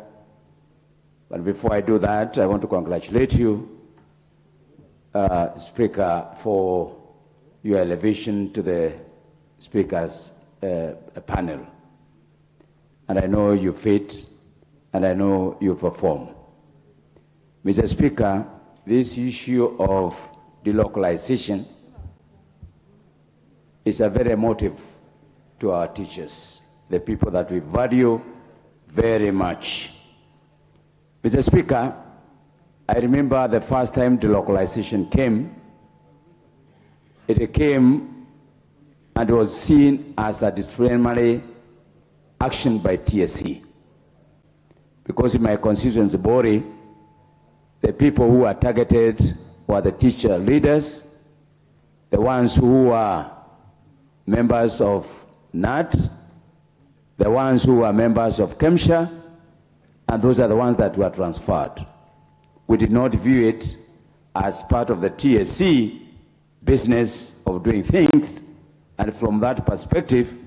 But before I do that, I want to congratulate you, Speaker, for your elevation to the Speaker's panel. And I know you fit, and I know you perform. Mr. Speaker, this issue of delocalization is a very emotive to our teachers, the people that we value very much. Mr. Speaker, I remember the first time delocalization came. It came and was seen as a disciplinary action by TSC. Because in my constituency body, the people who are targeted were the teacher leaders the ones who are members of NAT, the ones who are members of KEMSHA, and those are the ones that were transferred. We did not view it as part of the TSC business of doing things, and from that perspective,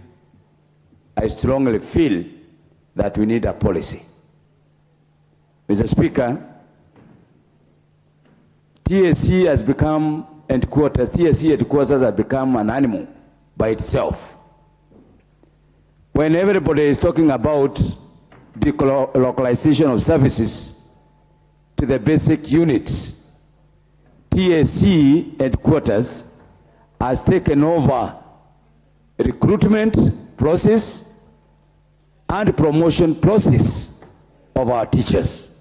I strongly feel that we need a policy. Mr. Speaker, TSC has become headquarters, TSC headquarters has become an animal by itself. When everybody is talking about the localization of services to the basic units, TSC headquarters has taken over recruitment process and promotion process of our teachers.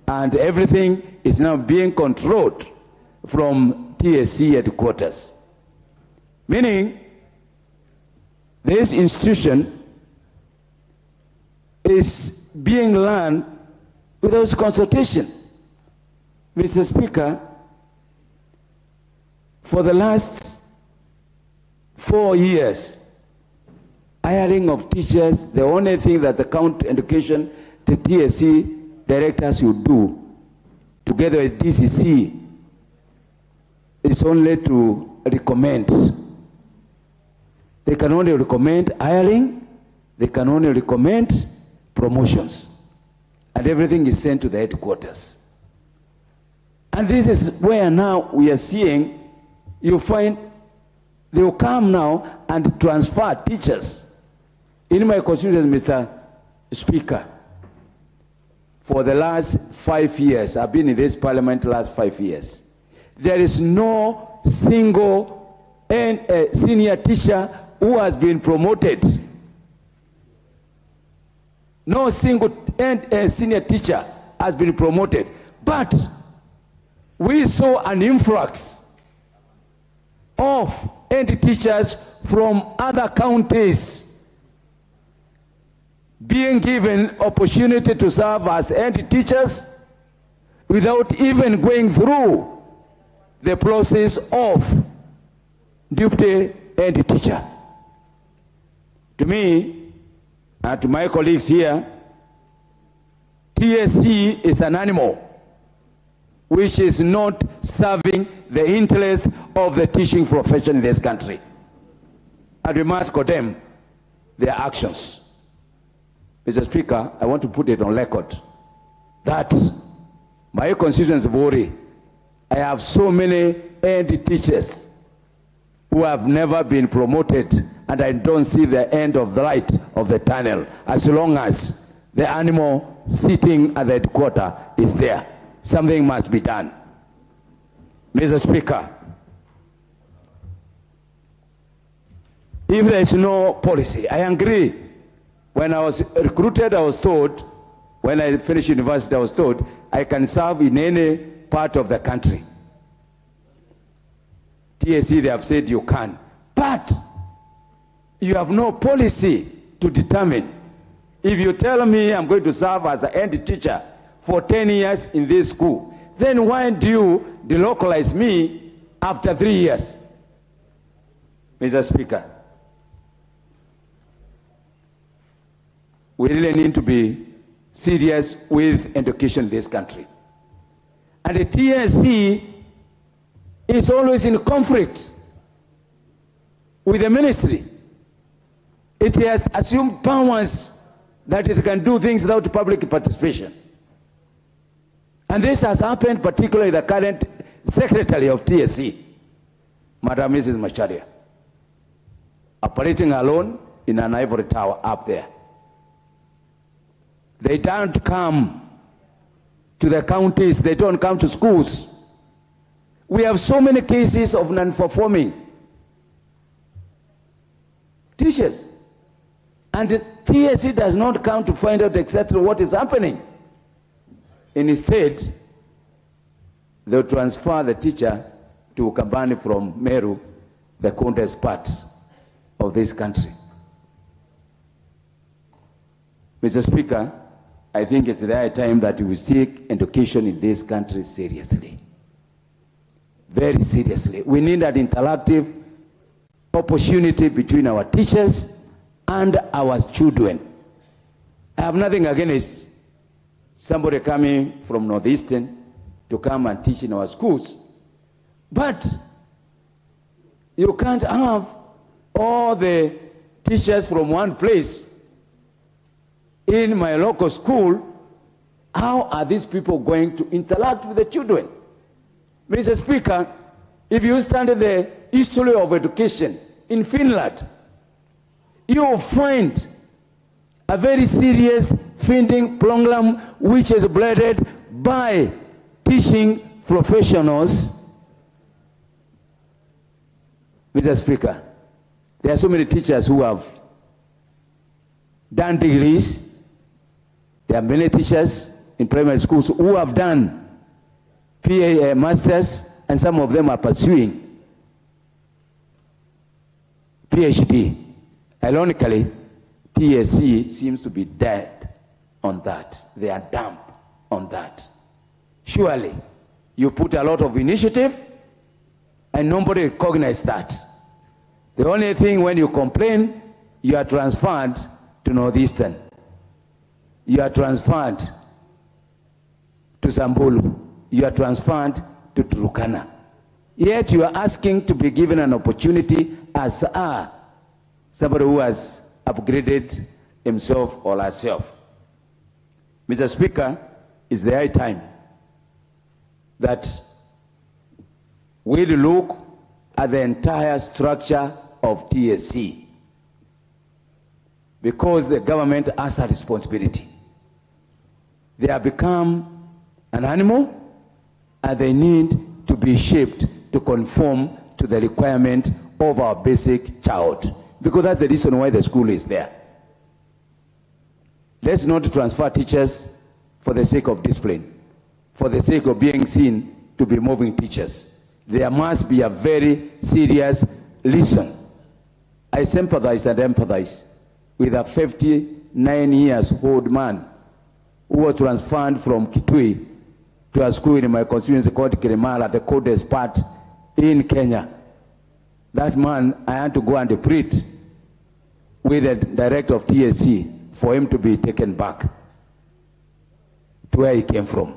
And everything is now being controlled from TSC headquarters. Meaning, this institution is being run without consultation. Mr. Speaker, for the last 4 years, hiring of teachers, the only thing that the county education, the TSC directors should do, together with DCC, is only to recommend. They can only recommend hiring, they can only recommend promotions, and everything is sent to the headquarters. And this is where now we are seeing, you find they will come now and transfer teachers. In my constituency, Mr. Speaker, for the last 5 years, I've been in this parliament the last 5 years, there is no single senior teacher who has been promoted. No single senior teacher has been promoted. But we saw an influx of head teachers from other counties being given opportunity to serve as head teachers without even going through the process of deputy head teacher. To me, and to my colleagues here, TSC is an animal which is not serving the interest of the teaching profession in this country. And we must condemn their actions. Mr. Speaker, I want to put it on record that my constituency Vori, I have so many head teachers who have never been promoted, and I don't see the end of the light of the tunnel as long as the animal sitting at the headquarters is there. Something must be done. Mr. Speaker, if there is no policy, I agree. When I was recruited, I was told, when I finished university, I was told, I can serve in any part of the country. TSC, they have said you can. But you have no policy to determine. If you tell me I'm going to serve as an head teacher for 10 years in this school, then why do you delocalize me after 3 years? Mr. Speaker, we really need to be serious with education in this country. And the TSC is always in conflict with the ministry. It has assumed powers that it can do things without public participation. And this has happened particularly the current secretary of TSC, Madam Mrs. Macharia, operating alone in an ivory tower up there. They don't come to the counties, they don't come to schools. We have so many cases of non-performing teachers. And the TSC does not come to find out exactly what is happening. Instead, they'll transfer the teacher to Kambani from Meru, the coldest part of this country. Mr. Speaker, I think it's the time that we seek education in this country seriously. very seriously. We need an interactive opportunity between our teachers and our children. I have nothing against somebody coming from Northeastern to come and teach in our schools, but you can't have all the teachers from one place in my local school. How are these people going to interact with the children? Mr. Speaker, if you study the history of education in Finland, you will find a very serious feeding program which is blended by teaching professionals. Mr. Speaker, there are so many teachers who have done degrees. There are many teachers in primary schools who have done masters, and some of them are pursuing PhD. Ironically, TSC seems to be dead on that. They are dumb on that. Surely, you put a lot of initiative and nobody recognizes that. The only thing, when you complain, you are transferred to Northeastern. You are transferred to Samburu. You are transferred to Turkana. Yet you are asking to be given an opportunity as somebody who has upgraded himself or herself. Mr. Speaker, it's the high time that we look at the entire structure of TSC, because the government has a responsibility. They have become an animal, and they need to be shaped to conform to the requirement of our basic child, because that's the reason why the school is there. Let's not transfer teachers for the sake of discipline, for the sake of being seen to be moving teachers. There must be a very serious reason. I sympathize and empathize with a 59-year-old man who was transferred from Kitui to a school in my constituency called Kirimala, the coldest part in Kenya. That man, I had to go and plead with the director of TSC for him to be taken back to where he came from.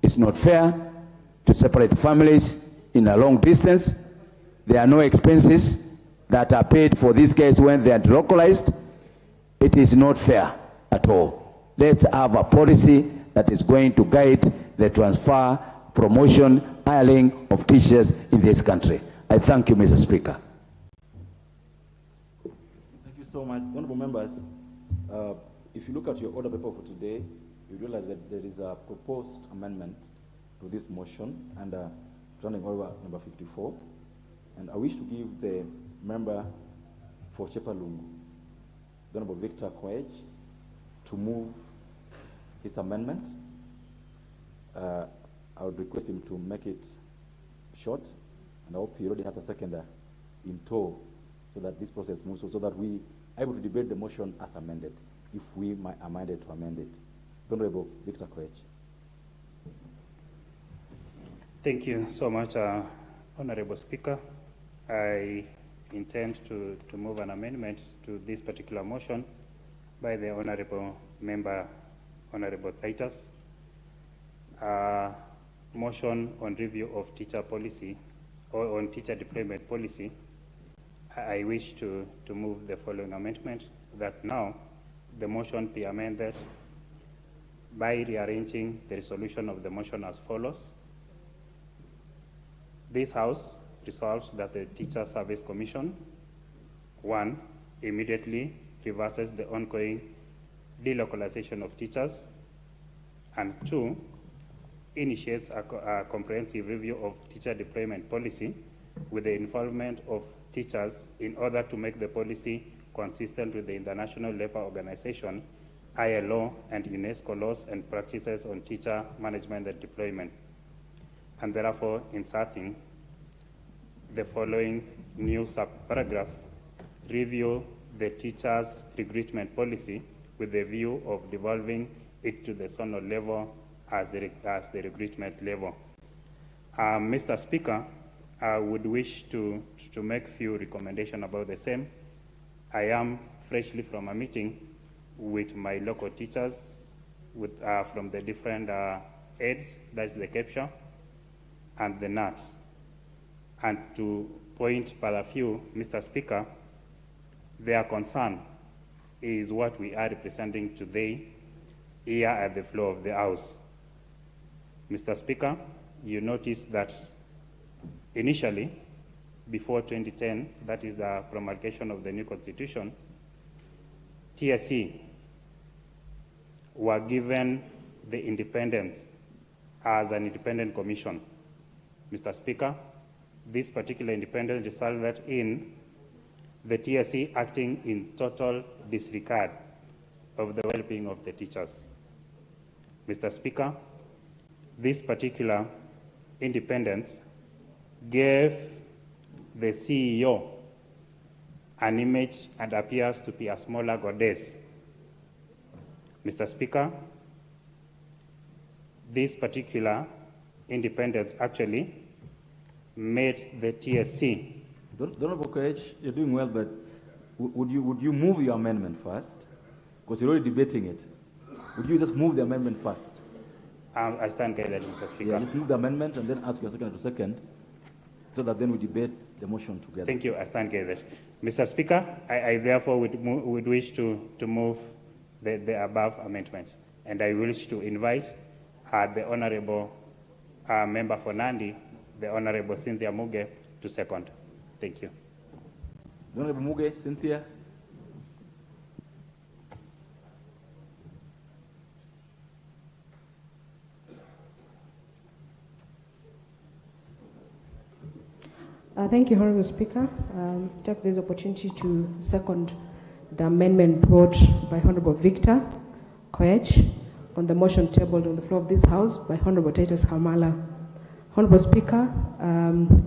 It's not fair to separate families in a long distance. There are no expenses that are paid for these guys when they are localized. It is not fair at all. Let's have a policy that is going to guide the transfer, promotion, hiring of teachers in this country. I thank you, Mr. Speaker. Thank you so much. Honorable members, if you look at your order paper for today, you realize that there is a proposed amendment to this motion under Standing Order number 54. And I wish to give the member for Chepalungu, the Honorable Victor Koech, to move his amendment. I would request him to make it short, and I hope he already has a seconder in tow so that this process moves, so that we are able to debate the motion as amended, if we might amend it to amend it. Honorable Victor Koech. Thank you so much, Honorable Speaker. I intend to move an amendment to this particular motion by the Honorable Member, Honorable Titus. Motion on review of teacher policy, or on teacher deployment policy. I wish to move the following amendment, that now the motion be amended by rearranging the resolution of the motion as follows. This House resolves that the Teacher Service Commission, 1, immediately reverses the ongoing delocalization of teachers, and 2, initiates a comprehensive review of teacher deployment policy with the involvement of teachers in order to make the policy consistent with the International Labour Organization, ILO, and UNESCO laws and practices on teacher management and deployment, and therefore inserting the following new subparagraph: review the teachers' recruitment policy with the view of devolving it to the zonal level as the recruitment level. Mr. Speaker, I would wish to make few recommendations about the same. I am freshly from a meeting with my local teachers from the different aids, that's the capture, and the NATS. And to point but a few, Mr. Speaker, their concern is what we are representing today here at the floor of the House. Mr. Speaker, you notice that initially, before 2010, that is the promulgation of the new constitution, TSC were given the independence as an independent commission. Mr. Speaker, this particular independence resulted in the TSC acting in total disregard of the well-being of the teachers. Mr. Speaker, this particular independence gave the CEO an image and appears to be a smaller goddess. Mr. Speaker, this particular independence actually made the TSC. Honorable Koech, you're doing well, but would you move your amendment first? Because you're already debating it. Would you just move the amendment first? I stand guided, Mr. Speaker. Yeah, just move the amendment and then ask your second to second, so that then we debate the motion together. Thank you. I stand guided. Mr. Speaker, I therefore would wish to move the above amendments, and I wish to invite the Honorable Member for Nandi, the Honorable Cynthia Muge, to second. Thank you. Honorable Muge, Cynthia. Thank you, Honorable Speaker. Take this opportunity to second the amendment brought by Honorable Victor Koech on the motion tabled on the floor of this House by Honorable Titus Kamala. Honorable Speaker,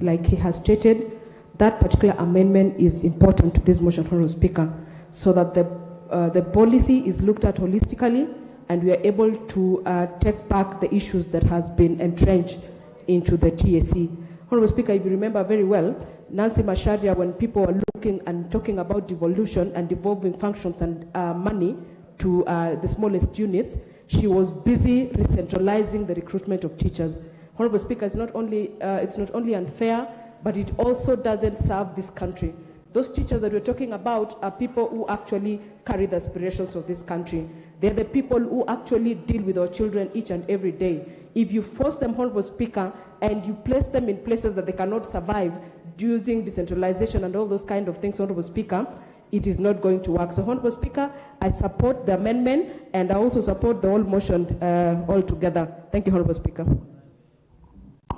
like he has stated, that particular amendment is important to this motion, Honorable Speaker, so that the policy is looked at holistically and we are able to take back the issues that has been entrenched into the TSC. Honorable Speaker, if you remember very well, Nancy Macharia, when people were looking and talking about devolution and devolving functions and money to the smallest units, she was busy re-centralizing the recruitment of teachers. Honorable Speaker, it's not only unfair, but it also doesn't serve this country. Those teachers that we're talking about are people who actually carry the aspirations of this country. They're the people who actually deal with our children each and every day. If you force them, Honorable Speaker, and you place them in places that they cannot survive using decentralization and all those kind of things, Honorable Speaker, it is not going to work. So, Honorable Speaker, I support the amendment and I also support the whole motion altogether. Thank you, Honorable Speaker.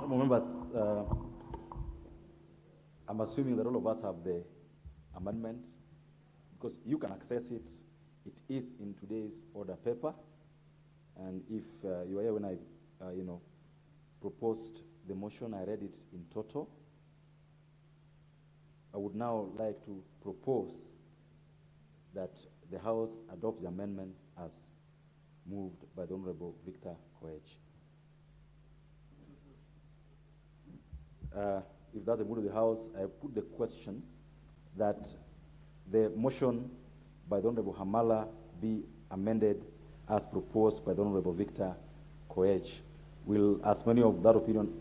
Remember, I'm assuming that all of us have the amendment because you can access it. It is in today's order paper. And if you were here when I, proposed the motion, I read it in total. I would now like to propose that the House adopts the amendments as moved by the Honorable Victor Koech. If that's a mood of the House, I put the question that the motion by the Honorable Hamala be amended as proposed by the Honorable Victor Koech. Will as many of that opinion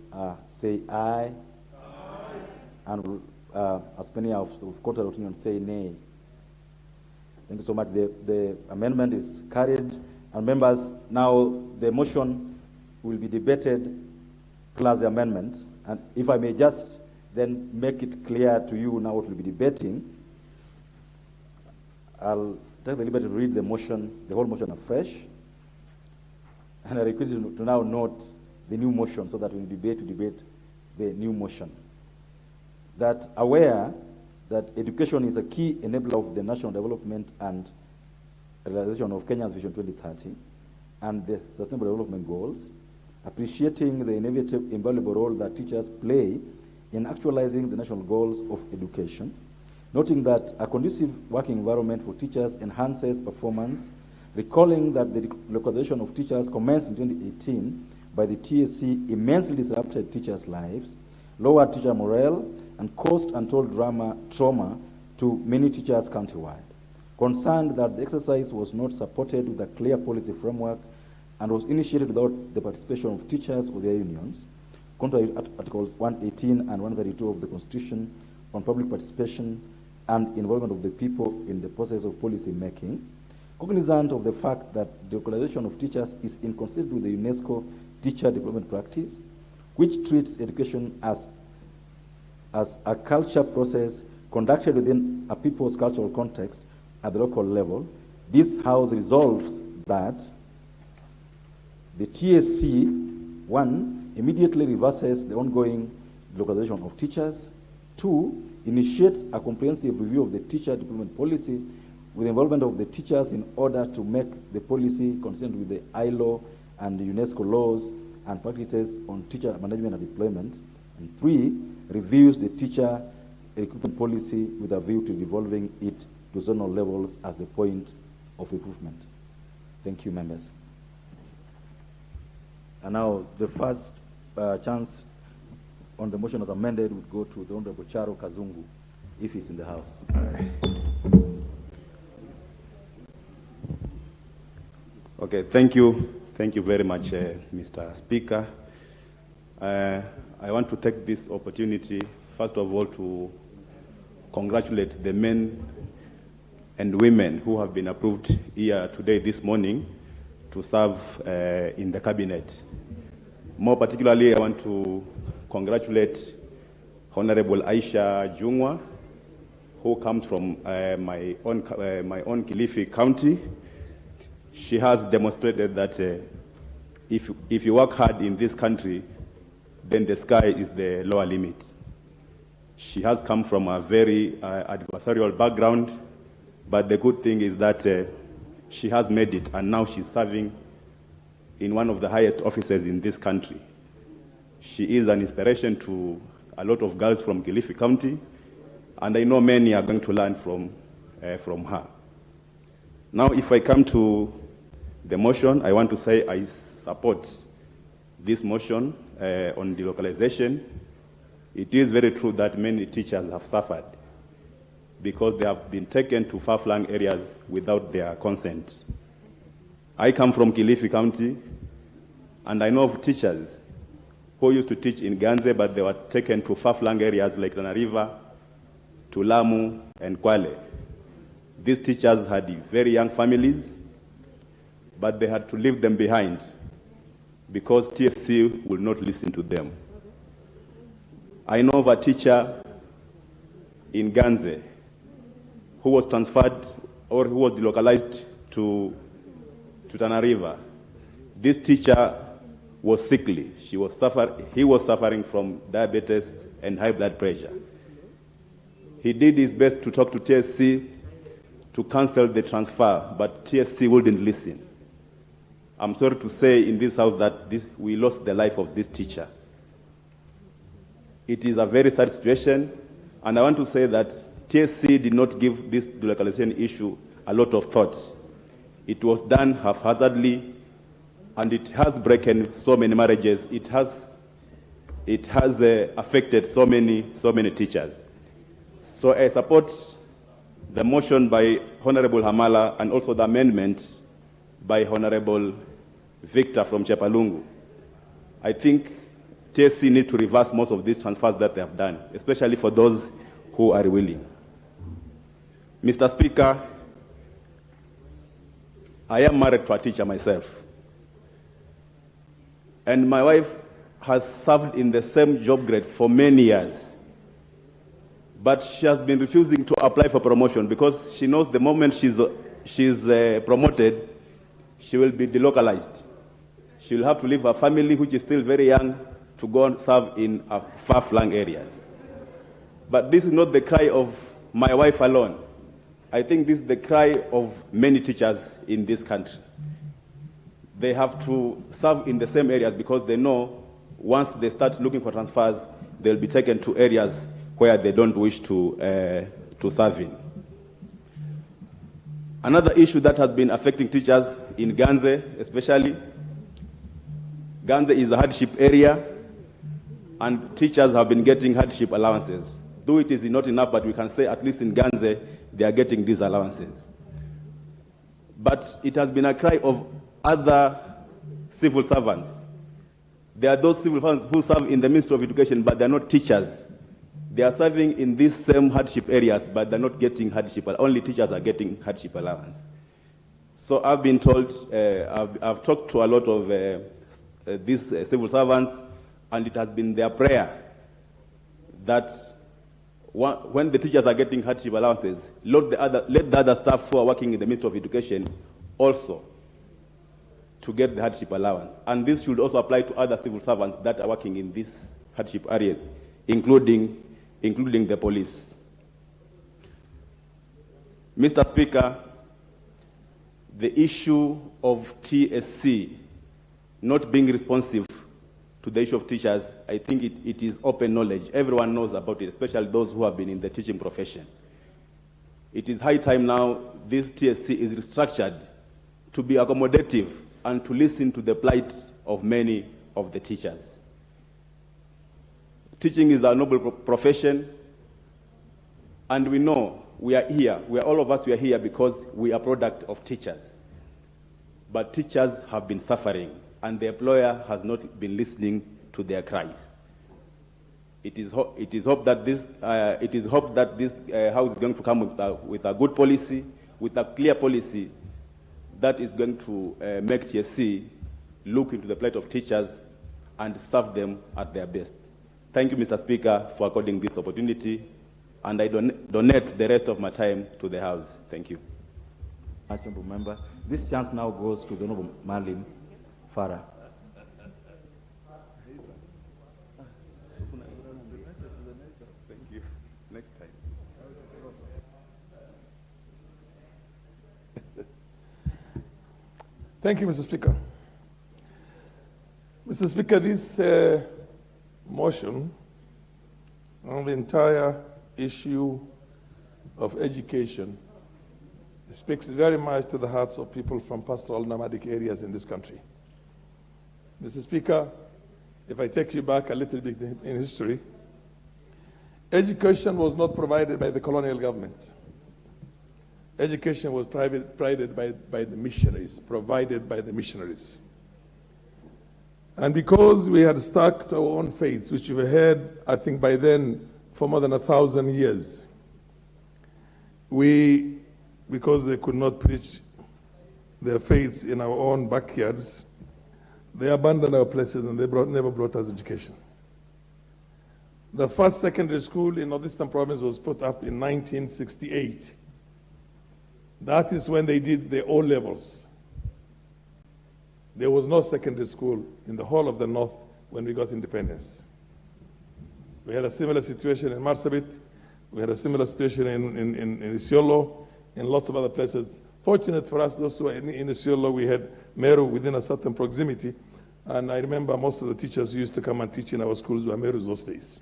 say aye? Aye. And will as many of contrary opinion say nay? Thank you so much. The amendment is carried. And members, now the motion will be debated plus the amendment. And if I may just then make it clear to you now what we'll be debating, I'll take the liberty to read the motion, the whole motion afresh. And I request you to now note the new motion so that when we debate the new motion. That aware that education is a key enabler of the national development and realization of Kenya's Vision 2030 and the Sustainable Development Goals, appreciating the invaluable role that teachers play in actualizing the national goals of education, noting that a conducive working environment for teachers enhances performance, recalling that the localization of teachers commenced in 2018 by the TSC immensely disrupted teachers' lives, lower teacher morale, and caused untold trauma to many teachers countrywide. Concerned that the exercise was not supported with a clear policy framework and was initiated without the participation of teachers or their unions, contrary to Articles 118 and 132 of the Constitution on public participation and involvement of the people in the process of policy making, cognizant of the fact that the localization of teachers is inconsistent with the UNESCO teacher development practice, which treats education as a culture process conducted within a people's cultural context at the local level, this House resolves that the TSC, 1, immediately reverses the ongoing localization of teachers, 2, initiates a comprehensive review of the teacher development policy with the involvement of the teachers in order to make the policy consistent with the ILO and the UNESCO laws and practices on teacher management and deployment, and 3, reviews the teacher recruitment policy with a view to devolving it to zonal levels as the point of improvement. Thank you, members. And now the first chance on the motion as amended would go to the Honorable Charo Kazungu, if he's in the House. Okay, thank you. Thank you very much, Mr. Speaker. I want to take this opportunity, first of all, to congratulate the men and women who have been approved here today, this morning, to serve in the cabinet. More particularly, I want to congratulate Honorable Aisha Jungwa, who comes from my own Kilifi County. She has demonstrated that if you work hard in this country, then the sky is the lower limit. She has come from a very adversarial background, but the good thing is that she has made it, and now she's serving in one of the highest offices in this country. She is an inspiration to a lot of girls from Kilifi County, and I know many are going to learn from her. Now, if I come to the motion, I want to say I support this motion on delocalization. It is very true that many teachers have suffered because they have been taken to far-flung areas without their consent. I come from Kilifi County, and I know of teachers who used to teach in Ganze, but they were taken to far-flung areas like Tana River, to Lamu, and Kwale. These teachers had very young families, but they had to leave them behind because TSC will not listen to them. I know of a teacher in Ganze who was transferred or who was delocalized to Tana River. This teacher was sickly. He was suffering from diabetes and high blood pressure. He did his best to talk to TSC to cancel the transfer, but TSC wouldn't listen. I'm sorry to say in this house that we lost the life of this teacher. It is a very sad situation, and I want to say that TSC did not give this delocalization issue a lot of thought. It was done haphazardly, and it has broken so many marriages. It has affected so many teachers. So I support the motion by Honorable Hamala and also the amendment by Honorable Victor from Chepalungu. I think TSC needs to reverse most of these transfers that they have done, especially for those who are willing. Mr. Speaker, I am married to a teacher myself. And my wife has served in the same job grade for many years. But she has been refusing to apply for promotion because she knows the moment she's promoted, she will be delocalized. She will have to leave her family, which is still very young, to go and serve in far-flung areas. But this is not the cry of my wife alone. I think this is the cry of many teachers in this country. They have to serve in the same areas because they know once they start looking for transfers, they'll be taken to areas where they don't wish to serve in. Another issue that has been affecting teachers in Ganze, especially, Ganze is a hardship area, and teachers have been getting hardship allowances. Though it is not enough, but we can say at least in Ganze, they are getting these allowances. But it has been a cry of other civil servants. There are those civil servants who serve in the Ministry of Education, but they're not teachers. They are serving in these same hardship areas, but they're not getting hardship. Only teachers are getting hardship allowance. So I've been told, I've talked to a lot of these civil servants, and it has been their prayer that when the teachers are getting hardship allowances, let the other staff who are working in the Ministry of Education also to get the hardship allowance. And this should also apply to other civil servants that are working in these hardship areas, including the police. Mr. Speaker, the issue of TSC not being responsive to the issue of teachers, I think it is open knowledge. Everyone knows about it, especially those who have been in the teaching profession. It is high time now this TSC is restructured to be accommodative and to listen to the plight of many of the teachers. Teaching is a noble profession, and we know we are here. All of us are here because we are product of teachers. But teachers have been suffering, and the employer has not been listening to their cries. It is hoped that this House is going to come with a good policy, with a clear policy that is going to make TSC look into the plight of teachers and serve them at their best. Thank you, Mr. Speaker, for according this opportunity, and I donate the rest of my time to the House. Thank you. Honourable Member. This chance now goes to the Honourable Marlin Farah. Thank you. Next time. Thank you, Mr. Speaker. Mr. Speaker, this motion on the entire issue of education speaks very much to the hearts of people from pastoral nomadic areas in this country. Mr. Speaker, if I take you back a little bit in history, education was not provided by the colonial government. Education was provided by the missionaries, provided by the missionaries. And because we had stuck to our own faiths, which we've had, I think by then, for more than 1,000 years, because they could not preach their faiths in our own backyards, they abandoned our places and they never brought us education. The first secondary school in Northeastern Province was put up in 1968. That is when they did the O levels. There was no secondary school in the whole of the North when we got independence. We had a similar situation in Marsabit. We had a similar situation in Isiolo, in lots of other places. Fortunate for us, those who were in Isiolo, we had Meru within a certain proximity. And I remember most of the teachers who used to come and teach in our schools were Merus those days.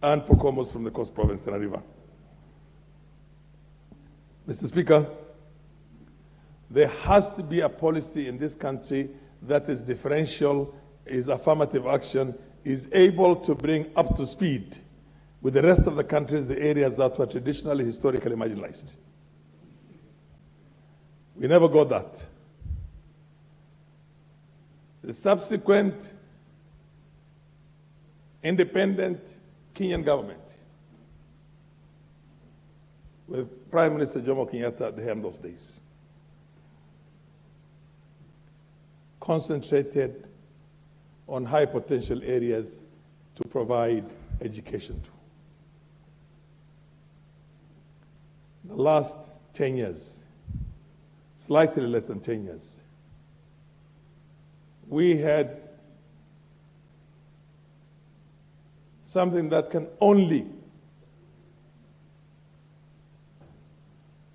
And Pokomos from the Coast Province, Tana River. Mr. Speaker, there has to be a policy in this country that is differential, is affirmative action, is able to bring up to speed with the rest of the countries the areas that were traditionally, historically marginalized. We never got that. The subsequent independent Kenyan government, with Prime Minister Jomo Kenyatta at the helm those days, concentrated on high potential areas to provide education to. The last 10 years, slightly less than 10 years, we had something that can only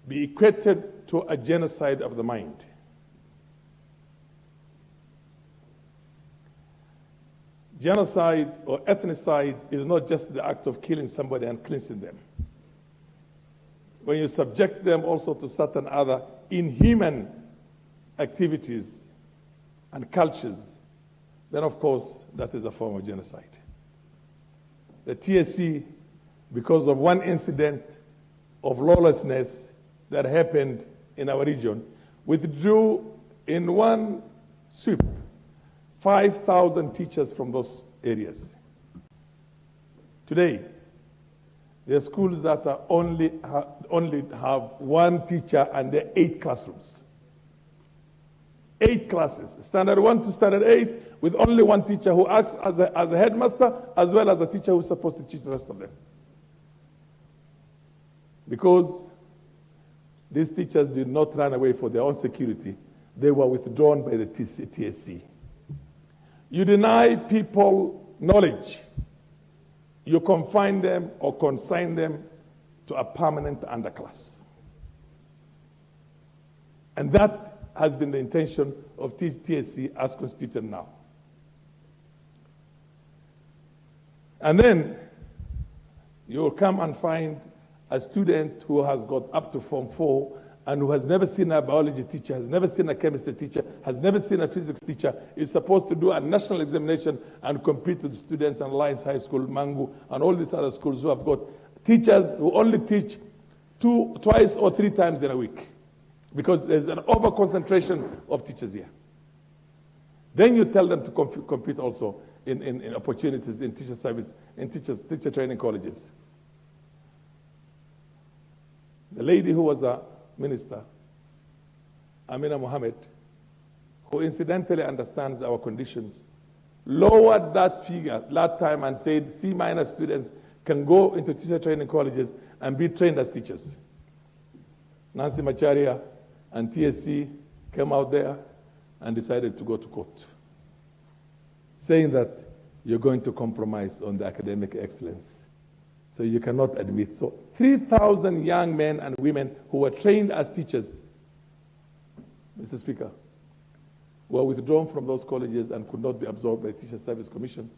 be equated to a genocide of the mind. Genocide or ethnocide is not just the act of killing somebody and cleansing them. When you subject them also to certain other inhuman activities and cultures, then of course that is a form of genocide. the TSC, because of one incident of lawlessness that happened in our region, withdrew in one sweep 5,000 teachers from those areas. Today, there are schools that are only have one teacher and there are 8 classrooms. 8 classes, standard 1 to standard 8, with only one teacher who acts as a headmaster, as well as a teacher who's supposed to teach the rest of them. Because these teachers did not run away for their own security, they were withdrawn by the TSC. You deny people knowledge, you confine them or consign them to a permanent underclass. And that has been the intention of TSC as constituted now. And then you will come and find a student who has got up to Form 4 and who has never seen a biology teacher, has never seen a chemistry teacher, has never seen a physics teacher, is supposed to do a national examination and compete with students in Alliance High School, Mangu, and all these other schools who have got teachers who only teach twice or 3 times in a week, because there's an over-concentration of teachers here. Then you tell them to compete also in opportunities in teacher service, in teacher training colleges. The lady who was a minister, Amina Mohammed, who incidentally understands our conditions, lowered that figure that time and said C- students can go into teacher training colleges and be trained as teachers. Nancy Macharia and TSC came out there and decided to go to court, saying that you're going to compromise on the academic excellence. So you cannot admit. So 3,000 young men and women who were trained as teachers, Mr. Speaker, were withdrawn from those colleges and could not be absorbed by the Teacher Service Commission.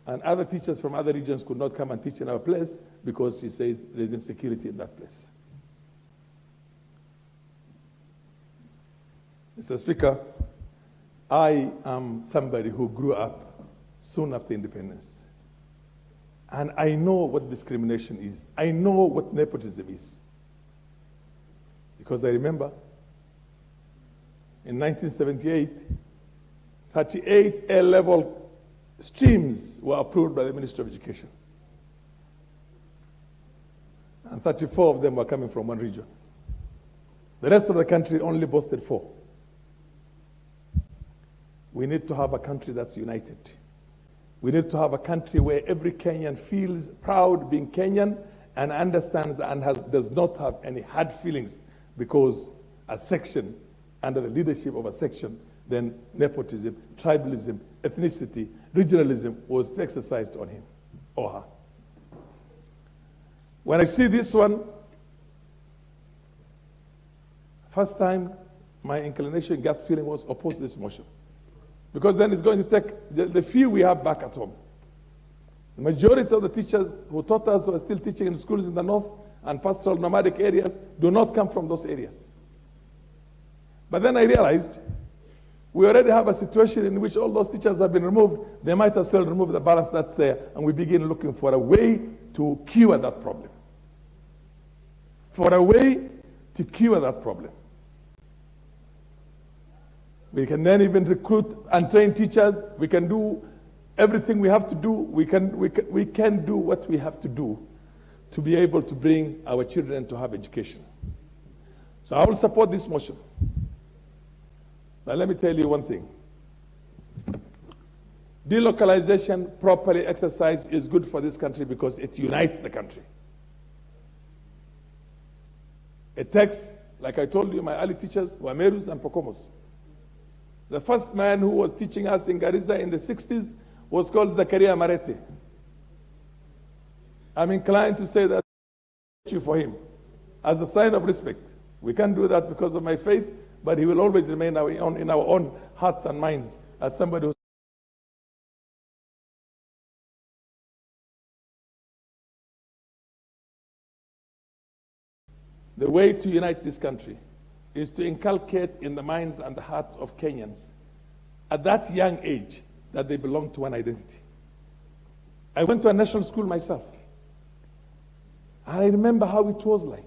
And other teachers from other regions could not come and teach in our place because she says there's insecurity in that place. Mr. Speaker, I am somebody who grew up soon after independence. And I know what discrimination is. I know what nepotism is. Because I remember in 1978, 38 A-level streams were approved by the Ministry of Education. And 34 of them were coming from one region. The rest of the country only boasted 4. We need to have a country that's united. We need to have a country where every Kenyan feels proud being Kenyan and understands and does not have any hard feelings because a section, under the leadership of a section, then nepotism, tribalism, ethnicity, regionalism was exercised on him or her. When I see this one, first time my inclination, gut feeling was oppose this motion. Because then it's going to take the few we have back at home. The majority of the teachers who taught us who are still teaching in schools in the north and pastoral nomadic areas do not come from those areas. But then I realized we already have a situation in which all those teachers have been removed. They might as well remove the balance that's there, and we begin looking for a way to cure that problem. For a way to cure that problem. We can then even recruit and train teachers. We can do everything we have to do. We can do what we have to do to be able to bring our children to have education. So I will support this motion. But let me tell you one thing. Delocalization properly exercised is good for this country because it unites the country. It takes, like I told you, my early teachers were Merus and Pokomos. The first man who was teaching us in Garissa in the 60s was called Zakaria Marete. I'm inclined to say that for him as a sign of respect. We can't do that because of my faith, but he will always remain in our own hearts and minds as somebody who the way to unite this country is to inculcate in the minds and the hearts of Kenyans at that young age that they belong to one identity. I went to a national school myself. And I remember how it was like.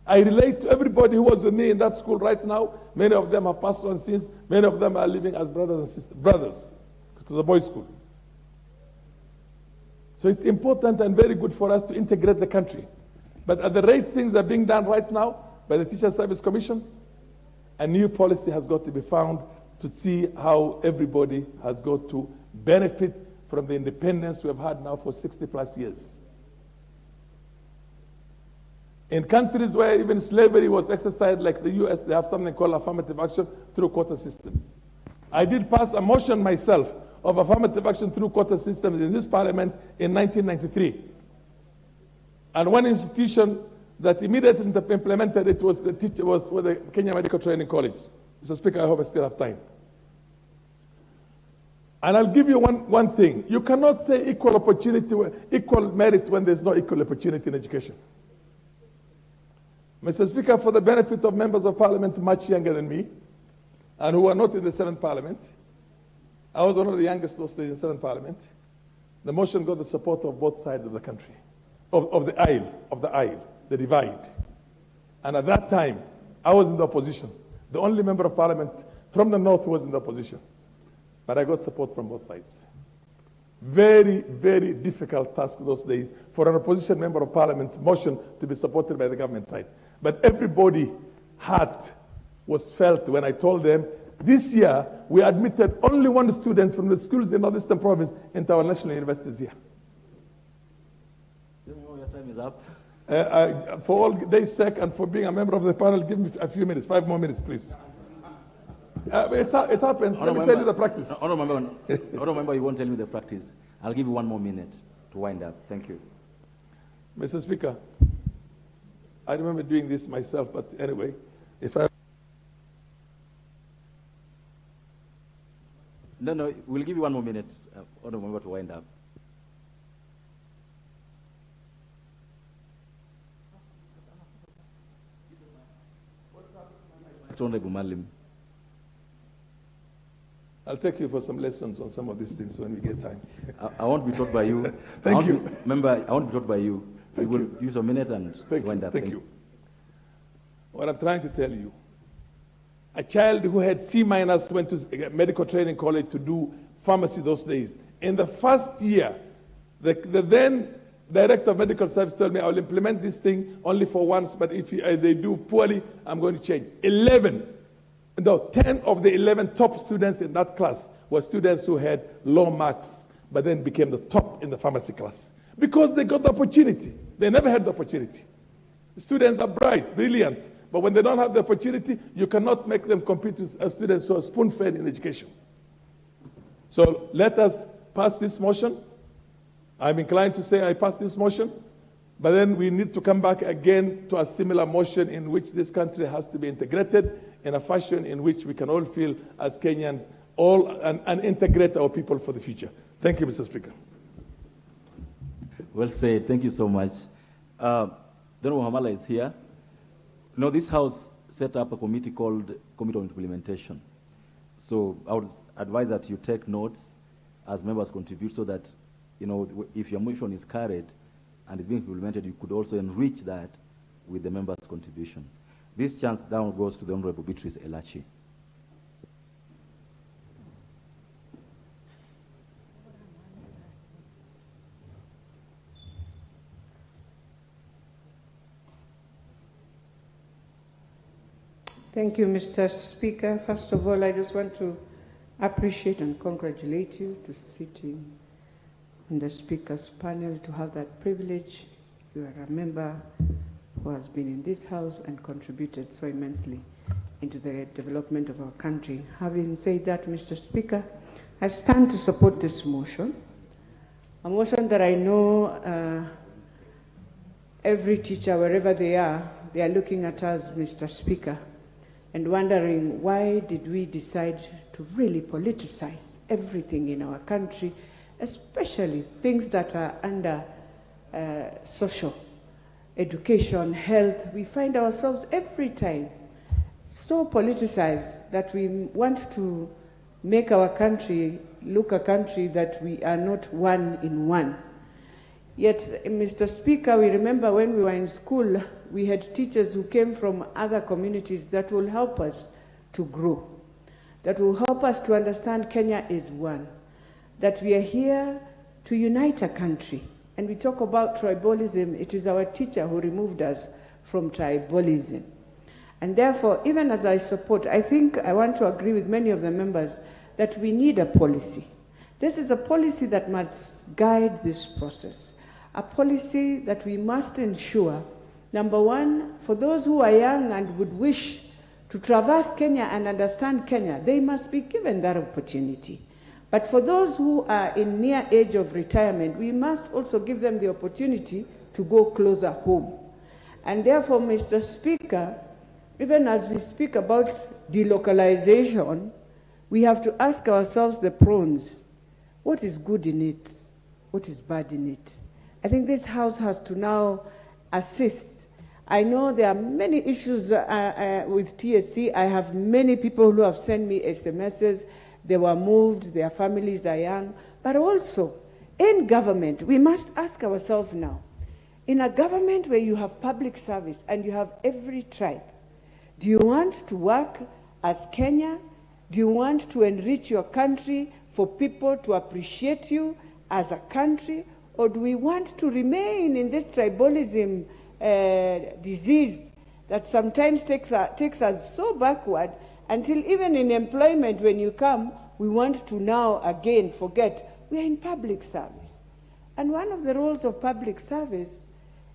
I relate to everybody who was with me in that school right now. Many of them have passed on since. Many of them are living as brothers and sisters. Brothers. It was a boys' school. So it's important and very good for us to integrate the country. But at the rate things are being done right now by the Teacher Service Commission, a new policy has got to be found to see how everybody has got to benefit from the independence we have had now for 60 plus years. In countries where even slavery was exercised, like the US, they have something called affirmative action through quota systems. I did pass a motion myself of affirmative action through quota systems in this parliament in 1993. And one institution that immediately implemented it was the Kenyan Medical Training College. Mr. Speaker, I hope I still have time. And I'll give you one thing. You cannot say equal opportunity, equal merit when there's no equal opportunity in education. Mr. Speaker, for the benefit of members of parliament much younger than me, and who are not in the 7th parliament, I was one of the youngest those days in the 7th parliament. The motion got the support of both sides of the country, of the aisle, the divide. And at that time, I was in the opposition. The only member of parliament from the north who was in the opposition. But I got support from both sides. Very, very difficult task those days for an opposition member of parliament's motion to be supported by the government side. But everybody's heart was felt when I told them, this year we admitted only one student from the schools in Northeastern Province into our national universities here. Your time is up. For all days' sake and for being a member of the panel, give me a few minutes, 5 more minutes, please. It happens. Let me tell you the practice. I don't remember you won't tell me the practice. I'll give you 1 more minute to wind up. Thank you. Mr. Speaker, I remember doing this myself, but anyway, if I... No, we'll give you 1 more minute. I don't remember to wind up. Honorable Malim. I'll take you for some lessons on some of these things when we get time. I won't be taught by you. Thank you. Remember, I won't be taught by you. We will use a minute and wind up. Thank you. What I'm trying to tell you, a child who had C- went to medical training college to do pharmacy those days. In the first year, the then director of medical service told me, I will implement this thing only for once, but if they do poorly, I'm going to change. 10 of the 11 top students in that class were students who had low marks, but then became the top in the pharmacy class. Because they got the opportunity. They never had the opportunity. The students are bright, brilliant, but when they don't have the opportunity, you cannot make them compete with students who are spoon-fed in education. So let us pass this motion. I'm inclined to say I pass this motion, but then we need to come back again to a similar motion in which this country has to be integrated in a fashion in which we can all feel as Kenyans and integrate our people for the future. Thank you, Mr. Speaker. Well said. Thank you so much. Don Muhammad is here. Now, this House set up a committee called Committee on Implementation. So I would advise that you take notes as members contribute so that, if your motion is carried and is being implemented, you could also enrich that with the members' contributions. This chance now goes to the Honorable Beatrice Elachi. Thank you, Mr. Speaker. First of all, I just want to appreciate and congratulate you to sitting in the Speaker's panel, to have that privilege. You are a member who has been in this House and contributed so immensely into the development of our country. Having said that, Mr. Speaker, I stand to support this motion, a motion that I know every teacher, wherever they are looking at us, Mr. Speaker, and wondering why did we decide to really politicize everything in our country, especially things that are under social, education, health. We find ourselves every time so politicized that we want to make our country look a country that we are not one in one. Yet, Mr. Speaker, we remember when we were in school, we had teachers who came from other communities that will help us to grow, that will help us to understand Kenya is one, that we are here to unite a country. And we talk about tribalism, it is our teacher who removed us from tribalism. And therefore, even as I support, I think I want to agree with many of the members that we need a policy. This is a policy that must guide this process. A policy that we must ensure, number one, for those who are young and would wish to traverse Kenya and understand Kenya, they must be given that opportunity. But for those who are in near age of retirement, we must also give them the opportunity to go closer home. And therefore, Mr. Speaker, even as we speak about delocalization, we have to ask ourselves the pros. What is good in it? What is bad in it? I think this House has to now assist. I know there are many issues with TSC. I have many people who have sent me SMSs. They were moved, their families are young. But also, in government, we must ask ourselves now, in a government where you have public service and you have every tribe, do you want to work as Kenya? Do you want to enrich your country for people to appreciate you as a country? Or do we want to remain in this tribalism disease that sometimes takes us so backward until even in employment, when you come, we want to now again forget we are in public service. And one of the roles of public service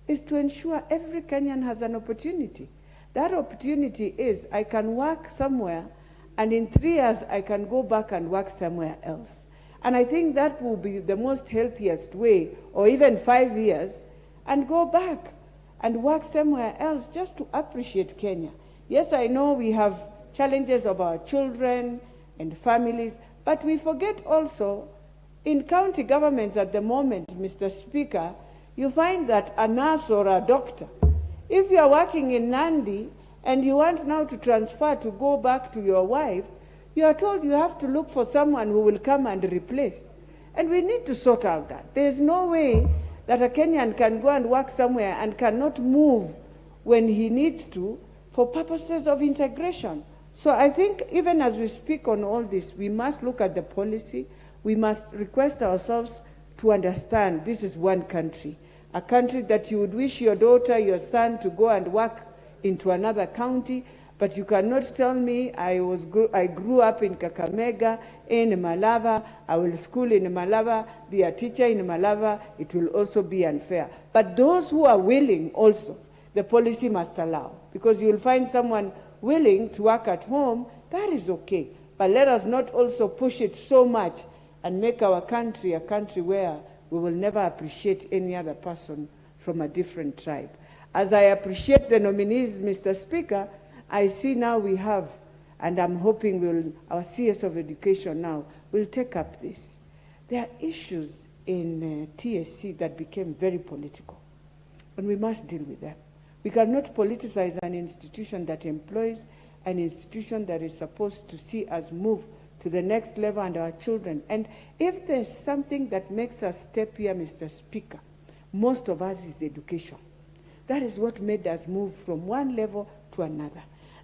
is to ensure every Kenyan has an opportunity. That opportunity is I can work somewhere and in 3 years I can go back and work somewhere else. And I think that will be the most healthiest way, or even 5 years, and go back and work somewhere else just to appreciate Kenya. Yes, I know we have challenges of our children and families, but we forget also in county governments at the moment, Mr. Speaker, you find that a nurse or a doctor, if you are working in Nandi and you want now to transfer to go back to your wife, you are told you have to look for someone who will come and replace. And we need to sort out that. There is no way that a Kenyan can go and work somewhere and cannot move when he needs to for purposes of integration. So I think even as we speak on all this, we must look at the policy. We must request ourselves to understand this is one country, a country that you would wish your daughter, your son to go and work into another county, but you cannot tell me I grew up in Kakamega, in Malava, I will school in Malava, be a teacher in Malava, it will also be unfair. But those who are willing also, the policy must allow, because you will find someone willing to work at home, that is okay. But let us not also push it so much and make our country a country where we will never appreciate any other person from a different tribe. As I appreciate the nominees, Mr. Speaker, I see now we have, and I'm hoping our CS of Education now will take up this. There are issues in TSC that became very political, and we must deal with them. We cannot politicize an institution that employs, an institution that is supposed to see us move to the next level and our children. And if there's something that makes us step here, Mr. Speaker, most of us is education. That is what made us move from one level to another.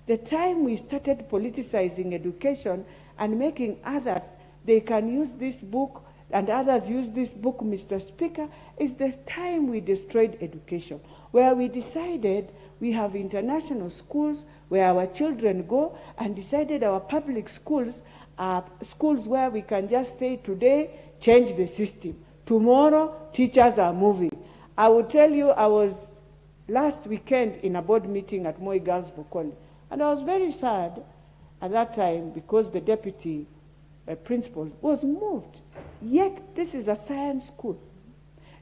The time we started politicizing education and making others, they can use this book and others use this book, Mr. Speaker, is the time we destroyed education, where we decided we have international schools where our children go, and decided our public schools are schools where we can just say today, change the system. Tomorrow, teachers are moving. I will tell you, I was last weekend in a board meeting at Moi Girls Bukoli, and I was very sad at that time because the deputy principal was moved. Yet, this is a science school.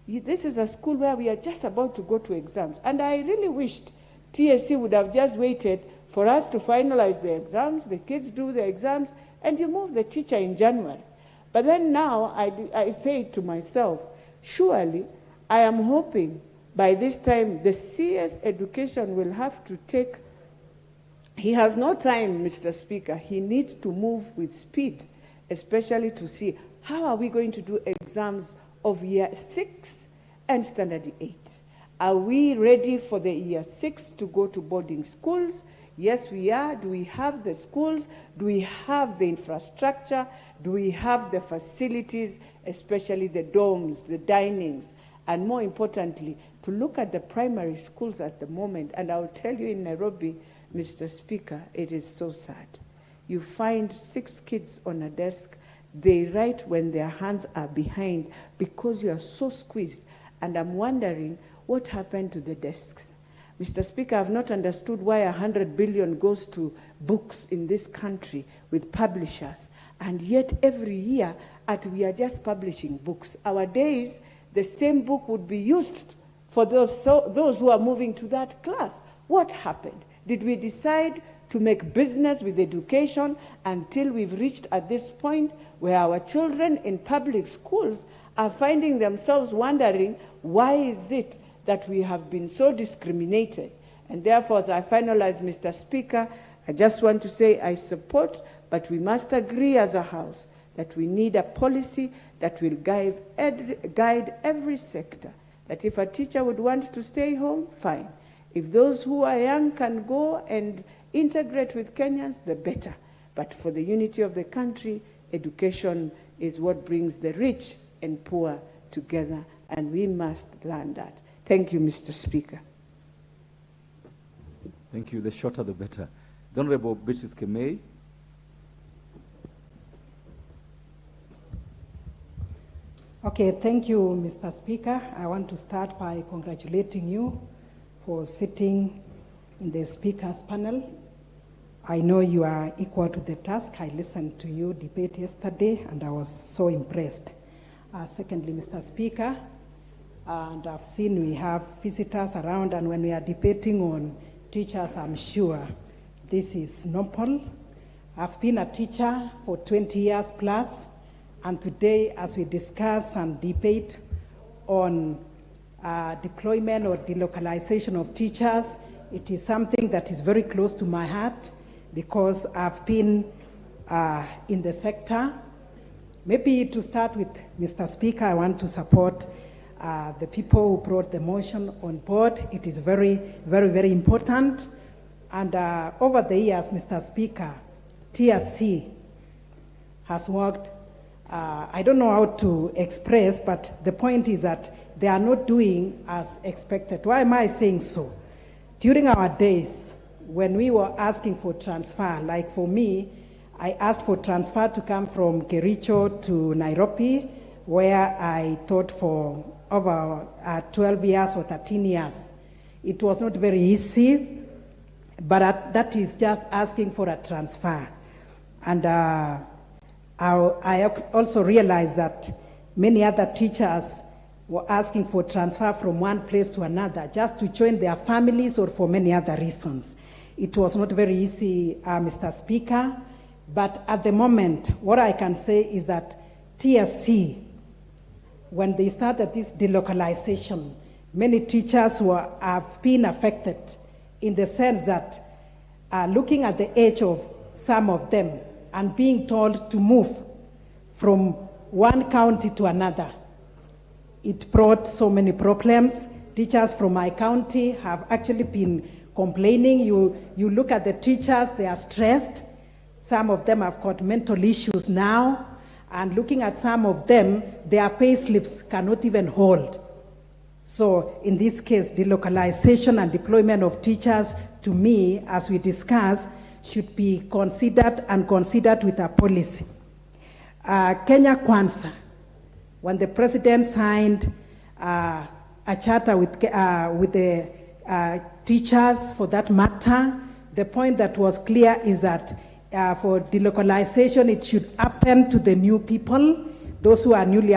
This is a school where we are just about to go to exams. And I really wished TSC would have just waited for us to finalize the exams, the kids do the exams, and you move the teacher in January. But then now I say to myself, surely I am hoping by this time the CS education will have to take, he has no time, Mr. Speaker, he needs to move with speed. especially to see how are we going to do exams of year 6 and standard 8. Are we ready for the year 6 to go to boarding schools? Yes, we are. Do we have the schools? Do we have the infrastructure? Do we have the facilities, especially the dorms, the dinings? And more importantly, to look at the primary schools at the moment. And I'll tell you in Nairobi, Mr. Speaker, it is so sad. You find 6 kids on a desk. They write when their hands are behind because you are so squeezed. And I'm wondering what happened to the desks. Mr. Speaker, I've not understood why 100 billion goes to books in this country with publishers. And yet every year we are just publishing books. Our days, the same book would be used for those who are moving to that class. What happened? Did we decide to make business with education until we've reached at this point where our children in public schools are finding themselves wondering, why is it that we have been so discriminated? And therefore, as I finalize, Mr. Speaker, I just want to say I support, but we must agree as a House that we need a policy that will guide every sector. That if a teacher would want to stay home, fine. If those who are young can go and integrate with Kenyans, the better. But for the unity of the country, education is what brings the rich and poor together, and we must learn that. Thank you, Mr. Speaker. Thank you. The shorter, the better. The Honorable Beatrice Kemei. Okay, thank you, Mr. Speaker. I want to start by congratulating you for sitting in the Speaker's panel. I know you are equal to the task. I listened to you debate yesterday, and I was so impressed. Secondly, Mr. Speaker, and I've seen we have visitors around, and when we are debating on teachers, I'm sure this is normal. I've been a teacher for 20 years plus, and today, as we discuss and debate on deployment or delocalization of teachers, it is something that is very close to my heart because I've been in the sector. Maybe to start with, Mr. Speaker, I want to support the people who brought the motion on board. It is very, very, very important. And over the years, Mr. Speaker, TSC has worked, I don't know how to express, but the point is that they are not doing as expected. Why am I saying so? During our days, when we were asking for transfer, like for me, I asked for transfer to come from Kericho to Nairobi, where I taught for over 12 years or 13 years. It was not very easy, but that is just asking for a transfer. And I also realized that many other teachers were asking for transfer from one place to another, just to join their families or for many other reasons. It was not very easy, Mr. Speaker, but at the moment, what I can say is that TSC, when they started this delocalization, many teachers have been affected in the sense that looking at the age of some of them and being told to move from one county to another, it brought so many problems. Teachers from my county have actually been complaining. You look at the teachers, they are stressed. Some of them have got mental issues now. And looking at some of them, their pay slips cannot even hold. So in this case, delocalization and deployment of teachers, to me, as we discuss, should be considered and considered with a policy. Kenya Kwanza, when the president signed a charter with the teachers for that matter, the point that was clear is that for delocalization, it should happen to the new people, those who are newly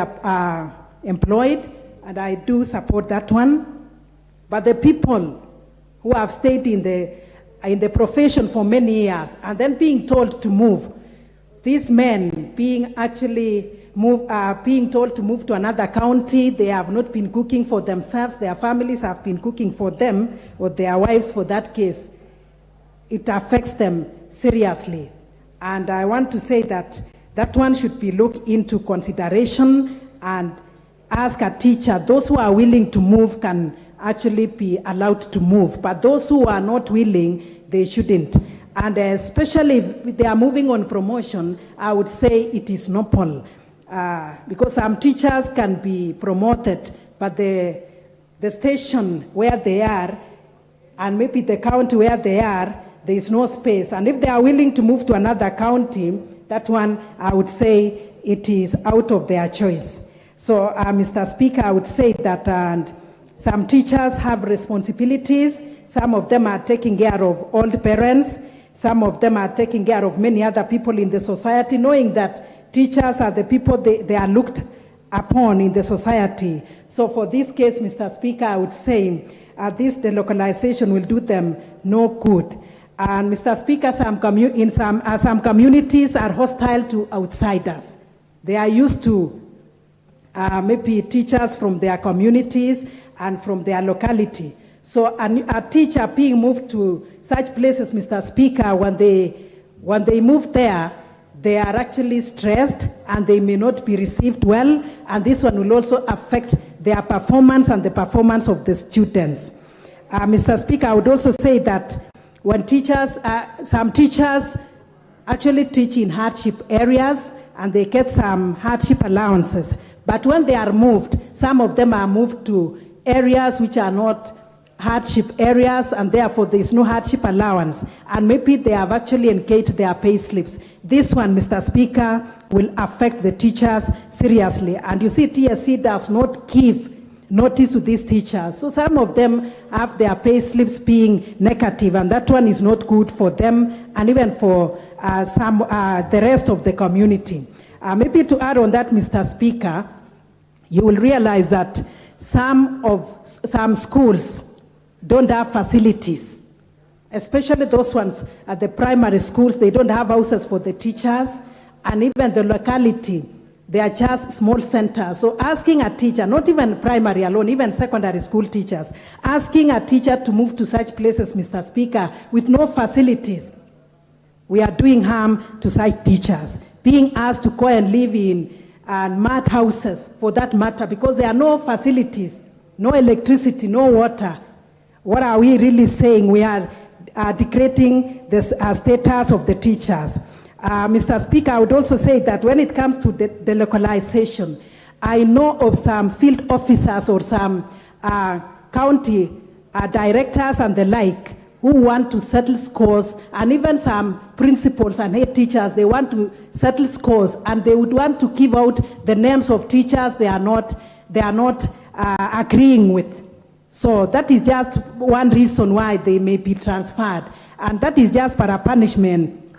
employed, and I do support that one. But the people who have stayed in the profession for many years and then being told to move, these men being told to move to another county, they have not been cooking for themselves, their families have been cooking for them, or their wives for that case. It affects them seriously. And I want to say that That one should be looked into consideration and ask a teacher. Those who are willing to move can actually be allowed to move, but those who are not willing, they shouldn't. And especially if they are moving on promotion, I would say it is noble, because some teachers can be promoted, but the station where they are, and maybe the county where they are, there is no space. And if they are willing to move to another county, that one, I would say it is out of their choice. So, Mr. Speaker, I would say that some teachers have responsibilities. Some of them are taking care of old parents. Some of them are taking care of many other people in the society, knowing that teachers are the people they are looked upon in the society. So for this case, Mr. Speaker, I would say this delocalization will do them no good. And Mr. Speaker, some communities are hostile to outsiders. They are used to maybe teachers from their communities and from their locality. So a teacher being moved to such places, Mr. Speaker, when they move there, they are actually stressed and they may not be received well, and this one will also affect their performance and the performance of the students. Mr. Speaker, I would also say that when teachers, some teachers actually teach in hardship areas and they get some hardship allowances, but when they are moved, some of them are moved to areas which are not hardship areas, and therefore there is no hardship allowance, and maybe they have actually engaged their pay slips. This one, Mr. Speaker, will affect the teachers seriously. And you see, TSC does not give notice to these teachers. So some of them have their pay slips being negative, and that one is not good for them and even for the rest of the community. Maybe to add on that, Mr. Speaker, you will realize that some schools don't have facilities, especially those ones at the primary schools. They don't have houses for the teachers, and even the locality, they are just small centers. So asking a teacher, not even primary alone, even secondary school teachers, asking a teacher to move to such places, Mr. Speaker, with no facilities, we are doing harm to such teachers. Being asked to go and live in mud houses, for that matter, because there are no facilities, no electricity, no water. What are we really saying? We are degrading the status of the teachers. Mr. Speaker, I would also say that when it comes to the localization, I know of some field officers or some county directors and the like who want to settle scores, and even some principals and head teachers, they want to settle scores, and they would want to give out the names of teachers they are not agreeing with. So that is just one reason why they may be transferred, and that is just for a punishment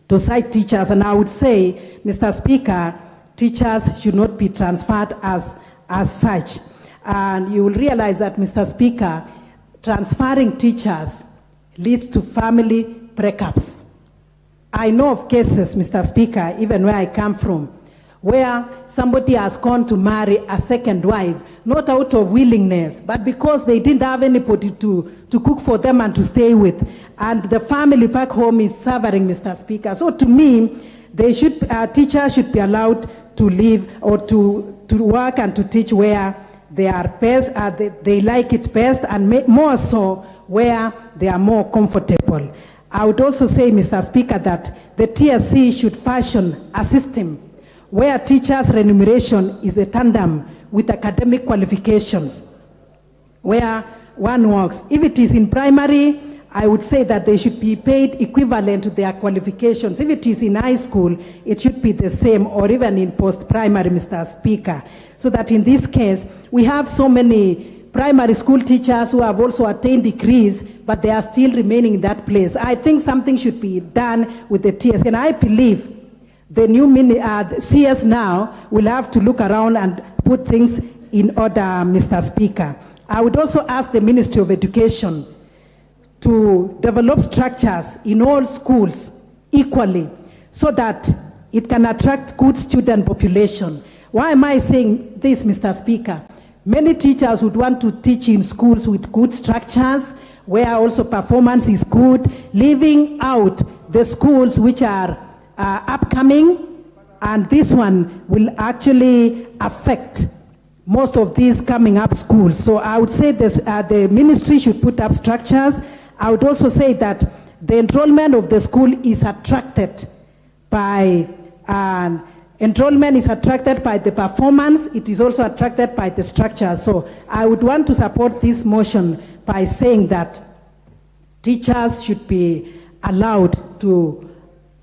to such teachers. And I would say, Mr. Speaker, teachers should not be transferred as such. And you will realize that, Mr. Speaker, transferring teachers leads to family breakups. I know of cases, Mr. Speaker, even where I come from, where somebody has gone to marry a second wife, not out of willingness, but because they didn't have anybody to cook for them and to stay with. And the family back home is suffering, Mr. Speaker. So to me, teachers should be allowed to live or to work and to teach where they are best, they like it best, and more so where they are more comfortable. I would also say, Mr. Speaker, that the TSC should fashion a system where teachers' remuneration is a tandem with academic qualifications, where one works. If it is in primary, I would say that they should be paid equivalent to their qualifications. If it is in high school, it should be the same, or even in post-primary, Mr. Speaker. So that in this case, we have so many primary school teachers who have also attained degrees, but they are still remaining in that place. I think something should be done with the TSC, and I believe the new CS now will have to look around and put things in order, Mr. Speaker. I would also ask the Ministry of Education to develop structures in all schools equally so that it can attract good student population. Why am I saying this, Mr. Speaker? Many teachers would want to teach in schools with good structures, where also performance is good, leaving out the schools which are upcoming, and this one will actually affect most of these coming up schools. So I would say this, the ministry should put up structures. I would also say that the enrollment of the school is attracted by the performance. It is also attracted by the structure. So I would want to support this motion by saying that teachers should be allowed to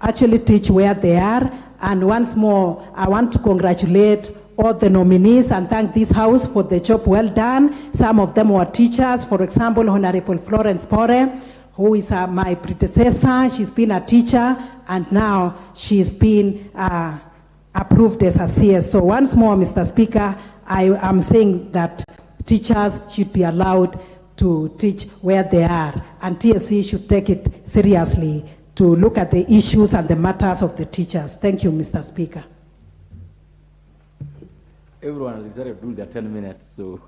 actually teach where they are. And once more, I want to congratulate all the nominees and thank this House for the job well done. Some of them were teachers. For example, Honorable Florence Pore, who is my predecessor. She's been a teacher, and now she's been approved as a CS. So once more, Mr. Speaker, I am saying that teachers should be allowed to teach where they are, and TSC should take it seriously to look at the issues and the matters of the teachers. Thank you, Mr. Speaker. Everyone has decided to do their 10 minutes, so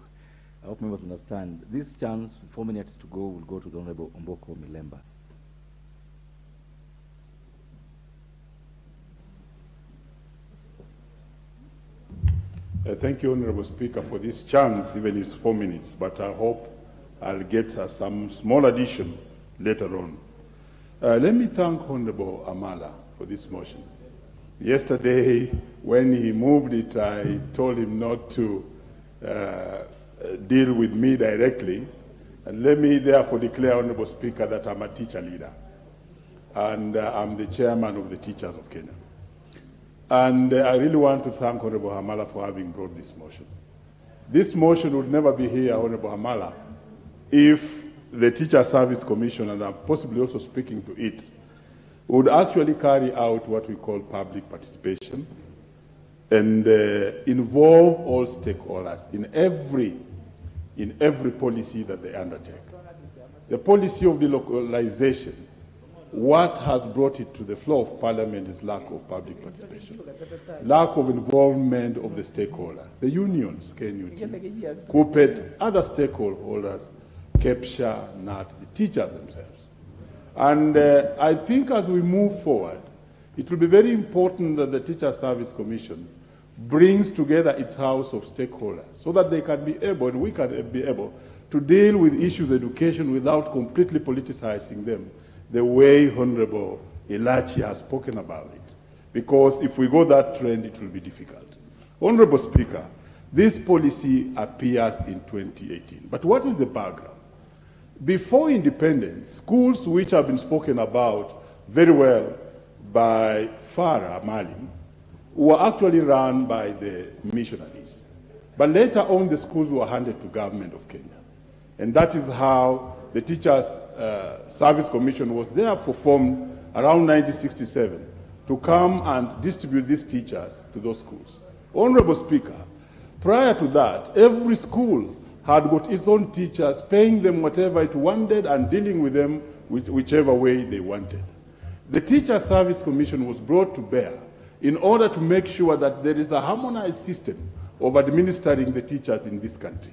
I hope members understand. This chance, 4 minutes to go, will go to the Honorable Omboko Milemba. Thank you, Honorable Speaker, for this chance, even if it's 4 minutes, but I hope I'll get some small addition later on. Let me thank Honorable Amala for this motion. Yesterday, when he moved it, I told him not to deal with me directly. And let me therefore declare, Honorable Speaker, that I'm a teacher leader. And I'm the chairman of the Teachers of Kenya. And I really want to thank Honorable Hamala for having brought this motion. This motion would never be here, Honorable Hamala, if the Teacher Service Commission, and I'm possibly also speaking to it, would actually carry out what we call public participation and involve all stakeholders in every policy that they undertake. The policy of delocalization, what has brought it to the floor of Parliament is lack of public participation, lack of involvement of the stakeholders, the unions, KNUT, KUPPET, other stakeholders, KEPSHA, NAT, the teachers themselves. And I think as we move forward, it will be very important that the Teacher Service Commission brings together its house of stakeholders so that they can be able, and we can be able, to deal with issues of education without completely politicizing them the way Honorable Elachi has spoken about it. Because if we go that trend, it will be difficult. Honorable Speaker, this policy appears in 2018. But what is the background? Before independence, schools which have been spoken about very well by Farah Malim were actually run by the missionaries. But later on, the schools were handed to government of Kenya. And that is how the Teachers Service Commission was therefore formed around 1967 to come and distribute these teachers to those schools. Honorable Speaker, prior to that, every school had got its own teachers, paying them whatever it wanted and dealing with them whichever way they wanted. The Teacher Service Commission was brought to bear in order to make sure that there is a harmonized system of administering the teachers in this country.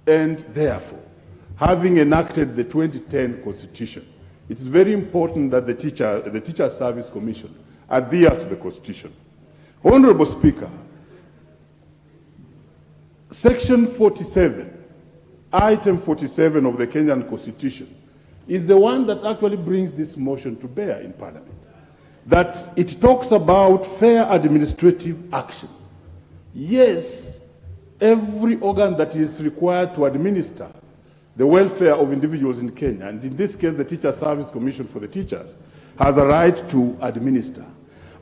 And therefore, having enacted the 2010 Constitution, it is very important that the Teacher Service Commission adhere to the Constitution. Honorable Speaker, Section 47, Item 47 of the Kenyan Constitution is the one that actually brings this motion to bear in Parliament. That it talks about fair administrative action. Yes, every organ that is required to administer the welfare of individuals in Kenya, and in this case the Teacher Service Commission for the teachers, has a right to administer.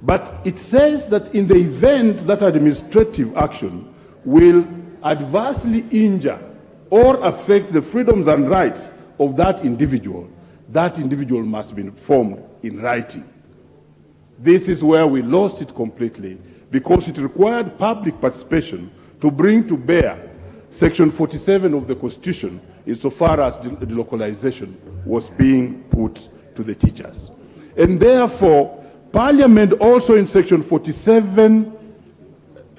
But it says that in the event that administrative action will adversely injure or affect the freedoms and rights of that individual must be informed in writing. This is where we lost it completely, because it required public participation to bring to bear Section 47 of the Constitution insofar as delocalization was being put to the teachers. And therefore, Parliament also in Section 47,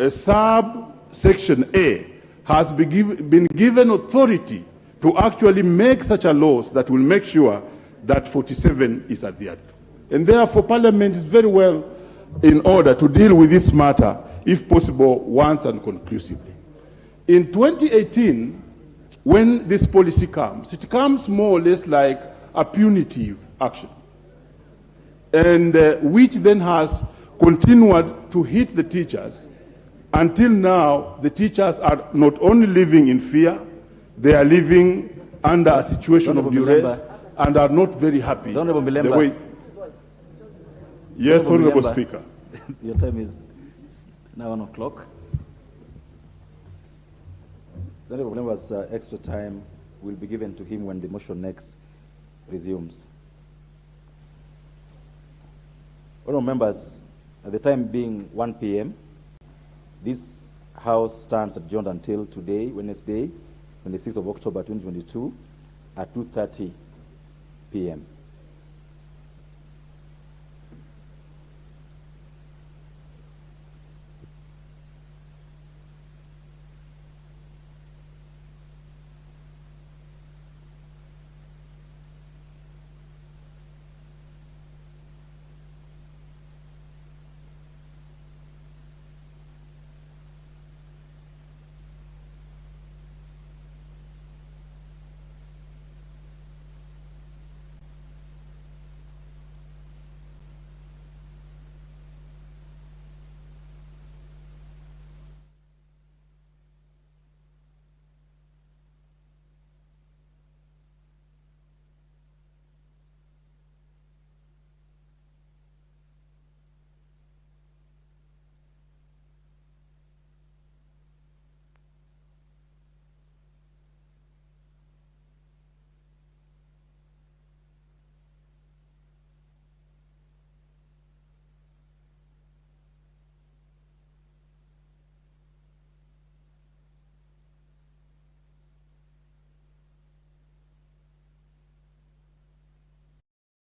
subsection A, has been given authority to actually make such a laws that will make sure that 47 is adhered to. And therefore, Parliament is very well in order to deal with this matter, if possible, once and conclusively. In 2018, when this policy comes, it comes more or less like a punitive action, and which then has continued to hit the teachers. Until now, the teachers are not only living in fear, they are living under a situation of duress and are not very happy. The way. Yes, Honorable Speaker. Your time is now 1 o'clock. The Honorable Member's extra time will be given to him when the motion next resumes. Honorable Members, at the time being 1 p.m., this House stands adjourned until today, Wednesday, 26th of October 2022, at 2:30 p.m.